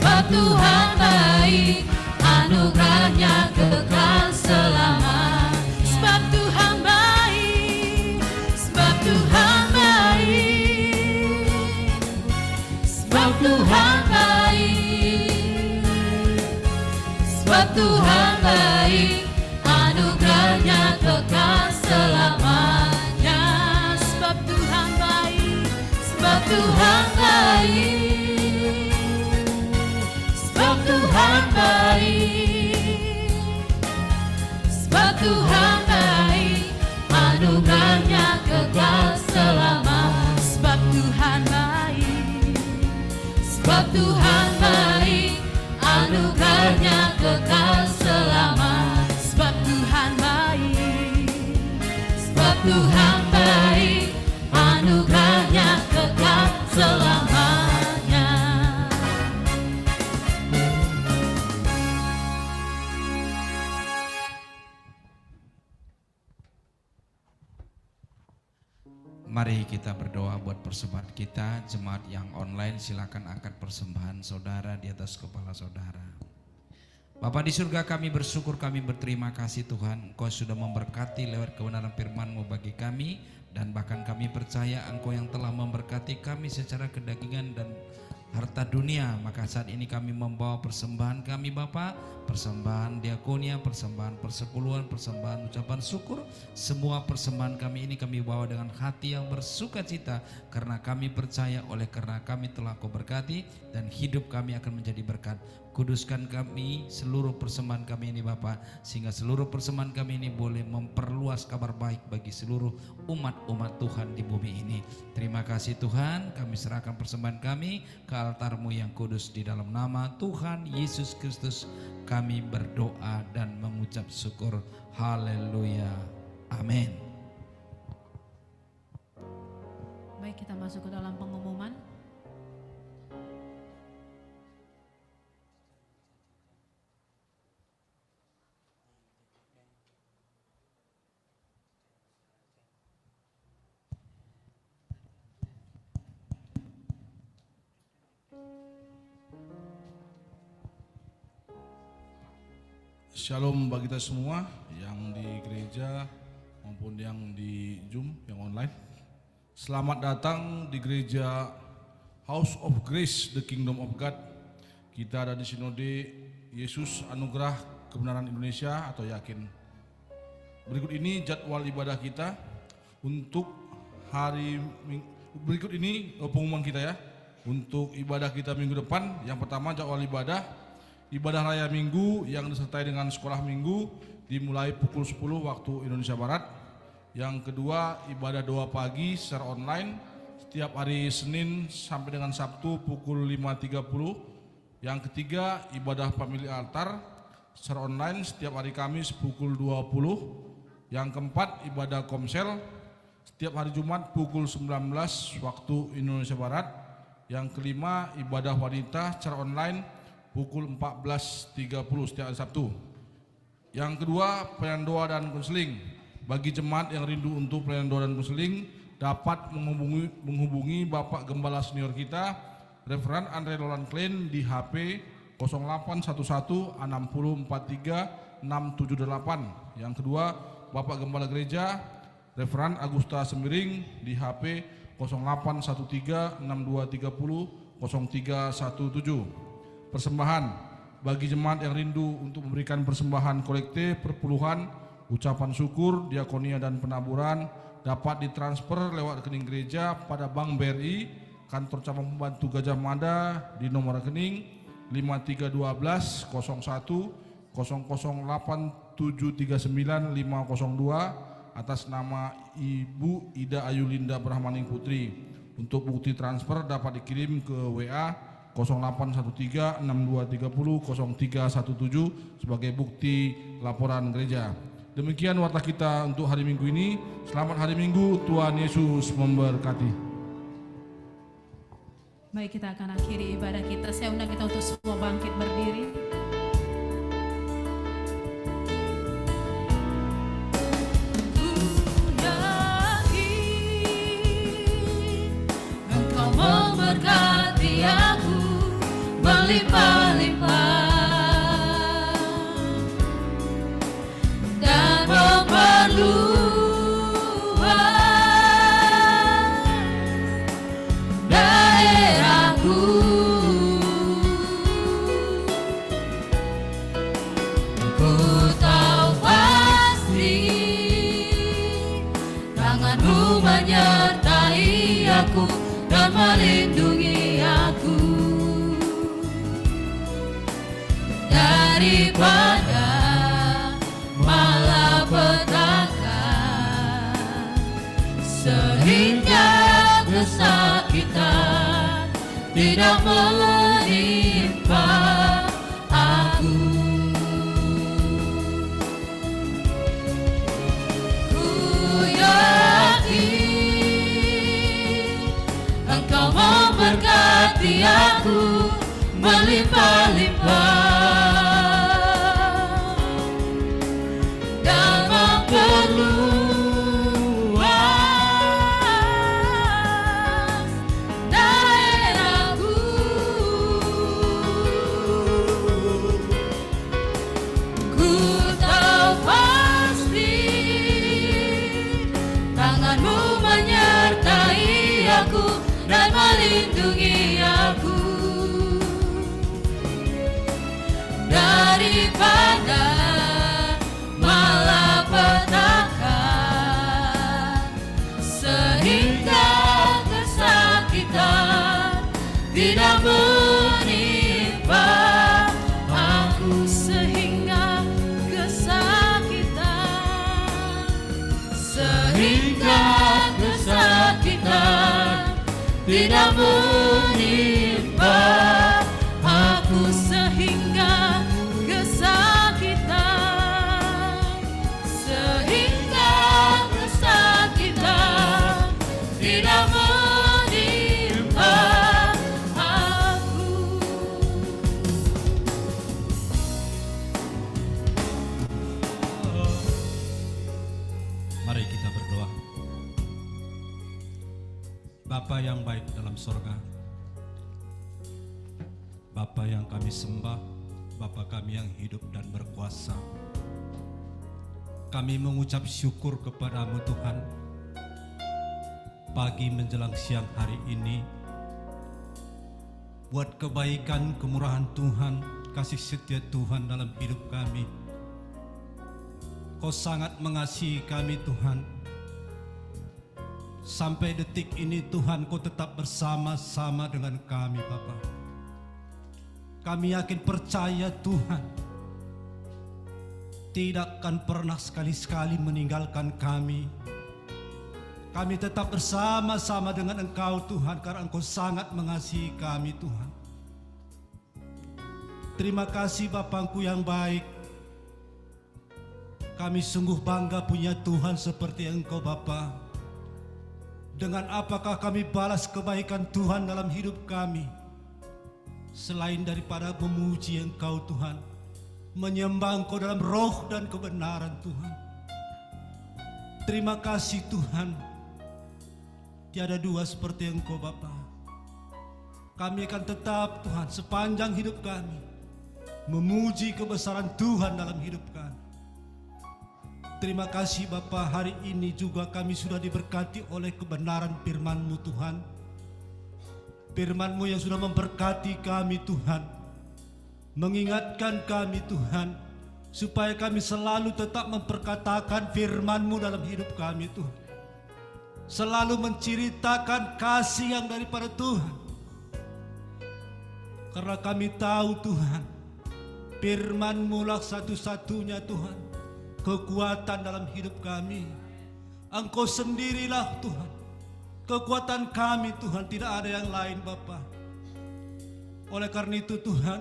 sebab Tuhan baik, anugerahnya kekal selamanya, sebab Tuhan baik, sebab Tuhan baik, sebab Tuhan baik, sebab Tuhan baik, anugerahnya kekal selamanya, sebab Tuhan baik, sebab Tuhan baik, sebab Tuhan baik, sebab Tuhan baik, anugerahnya kekal selamanya. Sebab Tuhan baik, Sebab Tuhan baik, anugerahnya kekal selamanya. Mari kita berdoa buat persembahan kita. Jemaat yang online silakan angkat persembahan saudara di atas kepala saudara. Bapa di surga, kami bersyukur, kami berterima kasih Tuhan, Engkau sudah memberkati lewat kebenaran firman-Mu bagi kami, dan bahkan kami percaya Engkau yang telah memberkati kami secara kedagingan dan harta dunia. Maka saat ini kami membawa persembahan kami Bapa, persembahan diakonia, persembahan persepuluhan, persembahan ucapan syukur. Semua persembahan kami ini kami bawa dengan hati yang bersuka cita, karena kami percaya oleh karena kami telah Kau berkati dan hidup kami akan menjadi berkat. Kuduskan kami seluruh persembahan kami ini Bapa, sehingga seluruh persembahan kami ini boleh memperluas kabar baik bagi seluruh umat-umat Tuhan di bumi ini. Terima kasih Tuhan, kami serahkan persembahan kami ke altar-Mu yang kudus. Di dalam nama Tuhan Yesus Kristus kami berdoa dan mengucap syukur. Haleluya. Amin. baik kita masuk ke dalam pengumuman. Shalom bagi kita semua yang di gereja maupun yang di Zoom, yang online. Selamat datang di gereja House of Grace, The Kingdom of God. Kita ada di Sinode Yesus Anugerah Kebenaran Indonesia atau Yakin. Berikut ini jadwal ibadah kita untuk hari berikut ini pengumuman kita ya. Untuk ibadah kita minggu depan, yang pertama jadwal Ibadah Raya Minggu yang disertai dengan sekolah minggu dimulai pukul 10 waktu Indonesia Barat. Yang kedua, ibadah doa pagi secara online setiap hari Senin sampai dengan Sabtu pukul 5.30. Yang ketiga, ibadah family altar secara online setiap hari Kamis pukul 20. Yang keempat, ibadah komsel setiap hari Jumat pukul 19 waktu Indonesia Barat. Yang kelima, ibadah wanita secara online pukul 14.30 setiap hari Sabtu. Yang kedua, pelayanan doa dan konseling. Bagi jemaat yang rindu untuk pelayanan doa dan konseling dapat menghubungi Bapak Gembala senior kita, Reverend Andre Roland Klein di HP 0811 60 43 678. Yang kedua, Bapak Gembala Gereja, Reverend Agusta Semiring di HP 0813 6230 0317. Persembahan bagi jemaat yang rindu untuk memberikan persembahan kolektif, perpuluhan, ucapan syukur, diakonia dan penaburan dapat ditransfer lewat rekening gereja pada Bank BRI, Kantor Cabang Pembantu Gajah Mada di nomor rekening 5312 01 008 739 502 atas nama Ibu Ida Ayulinda Brahmaning Putri. Untuk bukti transfer dapat dikirim ke WA 0813 6230 0317 sebagai bukti laporan gereja. Demikian warta kita untuk hari Minggu ini. Selamat hari Minggu, Tuhan Yesus memberkati. Baik, kita akan akhiri ibadah kita. Saya undang kita untuk semua bangkit berdiri. Engkau memberkati aku berlimpah-limpah dan memperluas daerahku. Ku tahu pasti tangan-Mu menyertai aku dan melindungi aku daripada malapetaka sehingga kesakitan tidak menimpa aku. Ku yakin Engkau memberkati aku melimpah-limpah dan memperluas daerahku. Ku tahu pasti tangan-Mu menyertai aku dan melindungi aku daripada malapetaka, sehingga kesakitan tidak menimpa aku, sehingga kesakitan tidak menimpa aku, sehingga kesakitan tidak menimpa aku. Mari kita berdoa. Bapa yang baik dalam sorga, Bapa yang kami sembah, Bapa kami yang hidup dan berkuasa, kami mengucap syukur kepada-Mu Tuhan. Pagi menjelang siang hari ini, buat kebaikan, kemurahan Tuhan, kasih setia Tuhan dalam hidup kami. Kau sangat mengasihi kami Tuhan. Sampai detik ini Tuhan, Kau tetap bersama-sama dengan kami Bapa. Kami yakin percaya Tuhan tidak akan pernah sekali-sekali meninggalkan kami. Kami tetap bersama-sama dengan Engkau Tuhan, karena Engkau sangat mengasihi kami Tuhan. Terima kasih Bapangku yang baik. Kami sungguh bangga punya Tuhan seperti Engkau Bapa. Dengan apakah kami balas kebaikan Tuhan dalam hidup kami, selain daripada memuji Engkau Tuhan, menyembah Engkau dalam roh dan kebenaran Tuhan. Terima kasih Tuhan. Tiada dua seperti Engkau Bapa. Kami akan tetap Tuhan sepanjang hidup kami memuji kebesaran Tuhan dalam hidup kami. Terima kasih Bapa, hari ini juga kami sudah diberkati oleh kebenaran firman-Mu Tuhan. Firman-Mu yang sudah memberkati kami Tuhan, mengingatkan kami Tuhan, supaya kami selalu tetap memperkatakan firman-Mu dalam hidup kami Tuhan. Selalu menceritakan kasih yang daripada Tuhan. Karena kami tahu Tuhan, firman-Mu lah satu-satunya Tuhan kekuatan dalam hidup kami. Engkau sendirilah Tuhan kekuatan kami Tuhan, tidak ada yang lain Bapa. Oleh karena itu Tuhan,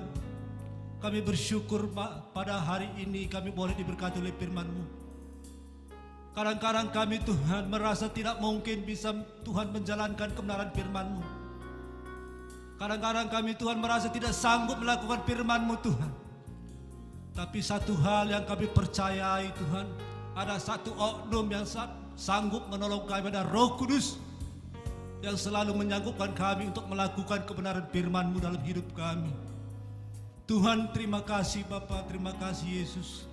kami bersyukur pada hari ini kami boleh diberkati oleh firman-Mu. Kadang-kadang kami Tuhan merasa tidak mungkin bisa Tuhan menjalankan kebenaran firman-Mu. Kadang-kadang kami Tuhan merasa tidak sanggup melakukan firman-Mu Tuhan. Tapi satu hal yang kami percayai Tuhan, ada satu oknum yang sanggup menolong kami, ada Roh Kudus yang selalu menyanggupkan kami untuk melakukan kebenaran firman-Mu dalam hidup kami. Tuhan, terima kasih Bapa, terima kasih Yesus.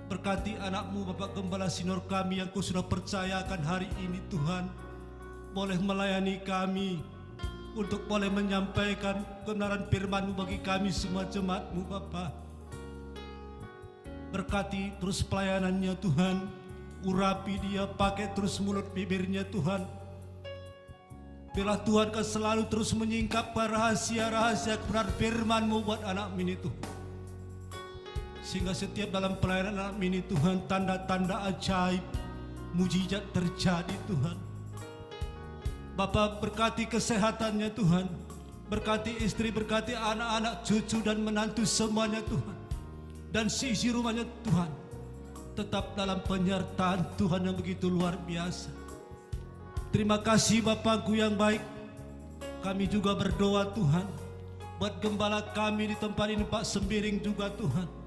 Berkati anak-Mu Bapak Gembala Sinor kami yang Kau sudah percayakan hari ini Tuhan, boleh melayani kami, untuk boleh menyampaikan kebenaran firman-Mu bagi kami semua jemaat-Mu Bapa. Berkati terus pelayanannya Tuhan, urapi dia, pakai terus mulut bibirnya Tuhan. Biarlah Tuhan Kau selalu terus menyingkapkan rahasia-rahasia kebenaran firman-Mu buat anak-Mu ini Tuhan. Sehingga setiap dalam pelayanan anak-Mu ini Tuhan, tanda-tanda ajaib, mujizat terjadi Tuhan. Bapa, berkati kesehatannya Tuhan. Berkati istri, berkati anak-anak, cucu dan menantu semuanya Tuhan. Dan seisi rumahnya Tuhan. Tetap dalam penyertaan Tuhan yang begitu luar biasa. Terima kasih Bapakku yang baik. Kami juga berdoa Tuhan. Buat gembala kami di tempat ini Pak Sembiring juga Tuhan.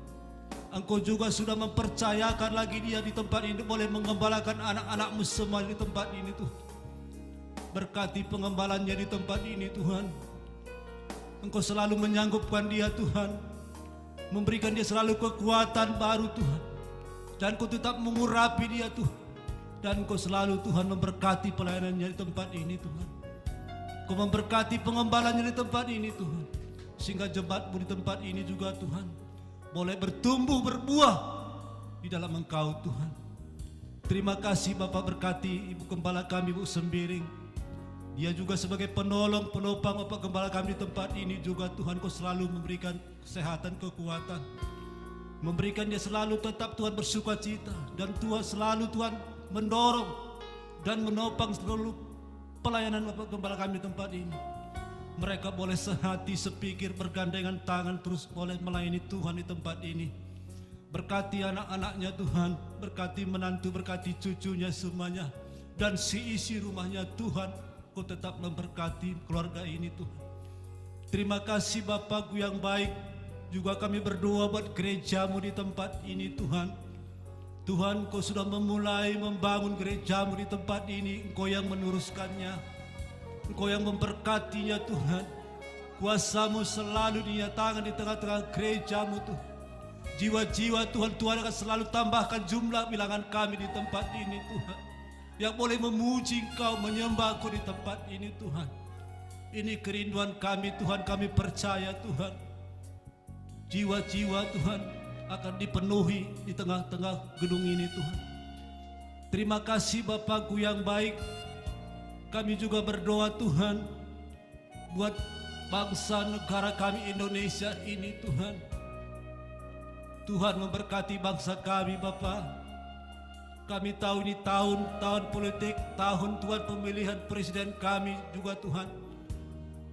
Engkau juga sudah mempercayakan lagi dia di tempat ini boleh mengembalakan anak-anakmu semua di tempat ini Tuhan. Berkati pengembalannya di tempat ini Tuhan. Engkau selalu menyanggupkan dia Tuhan. Memberikan dia selalu kekuatan baru Tuhan. Dan Engkau tetap mengurapi dia Tuhan. Dan Engkau selalu Tuhan memberkati pelayanannya di tempat ini Tuhan. Engkau memberkati pengembalannya di tempat ini Tuhan. Sehingga jemaatmu di tempat ini juga Tuhan boleh bertumbuh berbuah di dalam Engkau Tuhan. Terima kasih Bapak, berkati Ibu Gembala kami Ibu Sembiring. Dia juga sebagai penolong, penopang Bapak Gembala kami di tempat ini juga Tuhan. Kau selalu memberikan kesehatan, kekuatan. Memberikan dia selalu tetap Tuhan bersukacita. Dan Tuhan selalu Tuhan mendorong dan menopang seluruh pelayanan Bapak Gembala kami di tempat ini. Mereka boleh sehati, sepikir, bergandengan tangan terus boleh melayani Tuhan di tempat ini. Berkati anak-anaknya Tuhan, berkati menantu, berkati cucunya semuanya. Dan seisi rumahnya Tuhan. Kau tetap memberkati keluarga ini Tuhan. Terima kasih Bapakku yang baik. Juga kami berdoa buat gerejamu di tempat ini Tuhan. Tuhan, Kau sudah memulai membangun gerejamu di tempat ini. Engkau yang meneruskannya. Engkau yang memberkatinya Tuhan. Kuasamu selalu dinyatakan di tengah-tengah gerejamu Tuhan. Jiwa-jiwa Tuhan, Tuhan akan selalu tambahkan jumlah bilangan kami di tempat ini Tuhan. Yang boleh memuji Engkau, menyembah Engkau di tempat ini Tuhan. Ini kerinduan kami Tuhan, kami percaya Tuhan. Jiwa-jiwa Tuhan akan dipenuhi di tengah-tengah gedung ini Tuhan. Terima kasih Bapakku yang baik. Kami juga berdoa Tuhan buat bangsa negara kami Indonesia ini Tuhan. Tuhan memberkati bangsa kami Bapa. Kami tahu ini tahun politik, tahun Tuhan pemilihan presiden kami juga Tuhan.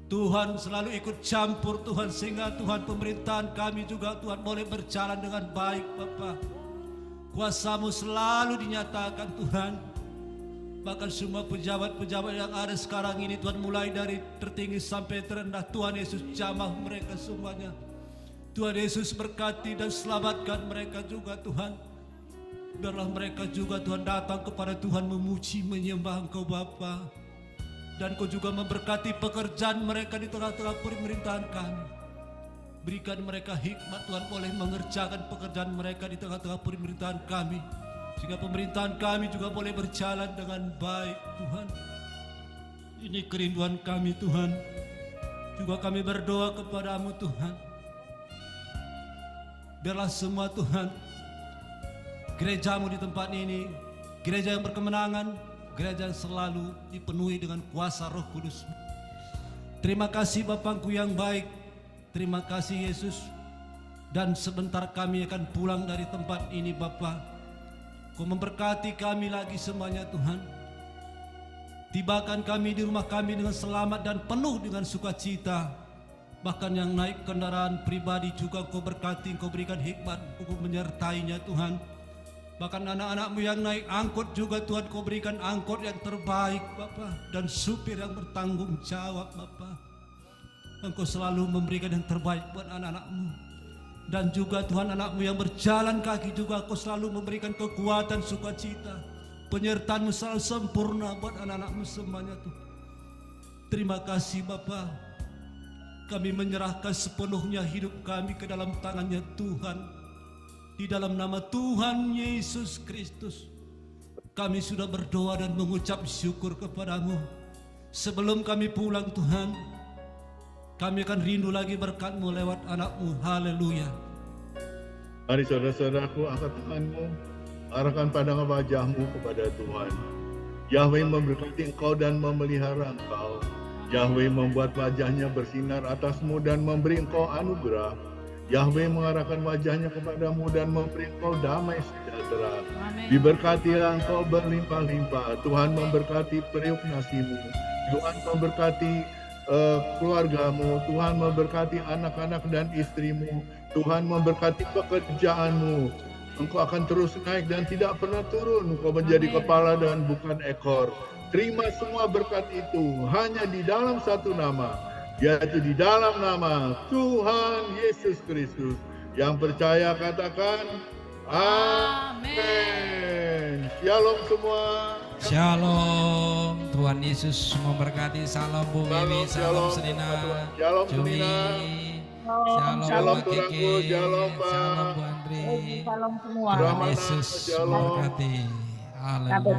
Tuhan selalu ikut campur Tuhan sehingga Tuhan pemerintahan kami juga Tuhan boleh berjalan dengan baik Bapa. Kuasamu selalu dinyatakan Tuhan. Bahkan semua pejabat-pejabat yang ada sekarang ini Tuhan, mulai dari tertinggi sampai terendah, Tuhan Yesus jamah mereka semuanya. Tuhan Yesus berkati dan selamatkan mereka juga Tuhan. Biarlah mereka juga Tuhan datang kepada Tuhan memuji menyembah Engkau Bapa. Dan Kau juga memberkati pekerjaan mereka di tengah-tengah pemerintahan kami. Berikan mereka hikmat Tuhan boleh mengerjakan pekerjaan mereka di tengah-tengah pemerintahan kami. Sehingga pemerintahan kami juga boleh berjalan dengan baik Tuhan. Ini kerinduan kami Tuhan. Juga kami berdoa kepadamu Tuhan. Biarlah semua Tuhan, gerejamu di tempat ini, gereja yang berkemenangan, gereja yang selalu dipenuhi dengan kuasa Roh Kudus. Terima kasih Bapakku yang baik. Terima kasih Yesus. Dan sebentar kami akan pulang dari tempat ini Bapa. Kau memberkati kami lagi semuanya Tuhan. Tibakan kami di rumah kami dengan selamat dan penuh dengan sukacita. Bahkan yang naik kendaraan pribadi juga Kau berkati, Kau berikan hikmat, Kau menyertainya Tuhan. Bahkan anak-anakmu yang naik angkot juga Tuhan, Kau berikan angkot yang terbaik Bapa. Dan supir yang bertanggung jawab Bapa. Engkau selalu memberikan yang terbaik buat anak-anakmu. Dan juga Tuhan, anakmu yang berjalan kaki juga Kau selalu memberikan kekuatan, sukacita. Penyertaan-Mu selalu sempurna buat anak-anakmu semuanya Tuhan. Terima kasih Bapa. Kami menyerahkan sepenuhnya hidup kami ke dalam tangan-Nya Tuhan. Di dalam nama Tuhan Yesus Kristus, kami sudah berdoa dan mengucap syukur kepadamu. Sebelum kami pulang Tuhan, kami akan rindu lagi berkat-Mu lewat anak-Mu. Haleluya. Mari saudara-saudaraku, angkat tanganmu, arahkan pandangan wajahmu kepada Tuhan. Yahweh memberkati engkau dan memelihara engkau. Yahweh membuat wajahnya bersinar atasmu dan memberi engkau anugerah. Yahweh mengarahkan wajahnya kepadamu dan memberi engkau damai sejahtera. Amin. Diberkatilah engkau berlimpah-limpah. Tuhan memberkati periuk nasimu Tuhan memberkati keluargamu, Tuhan memberkati anak-anak dan istrimu, Tuhan memberkati pekerjaanmu. Engkau akan terus naik dan tidak pernah turun. Engkau menjadi kepala dan bukan ekor. Terima semua berkat itu hanya di dalam satu nama, yaitu di dalam nama Tuhan Yesus Kristus. Yang percaya katakan amin. Shalom semua. Shalom, Tuhan Yesus memberkati. Salam Bu Wiwi, salam Selina, Shalom Jui, Selina. shalom Shalom Mbak Turanku, Kiki, shalom, Pak. shalom Bu Andri. Salam semua. Tuhan Ramana, Yesus shalom. memberkati. Haleluya.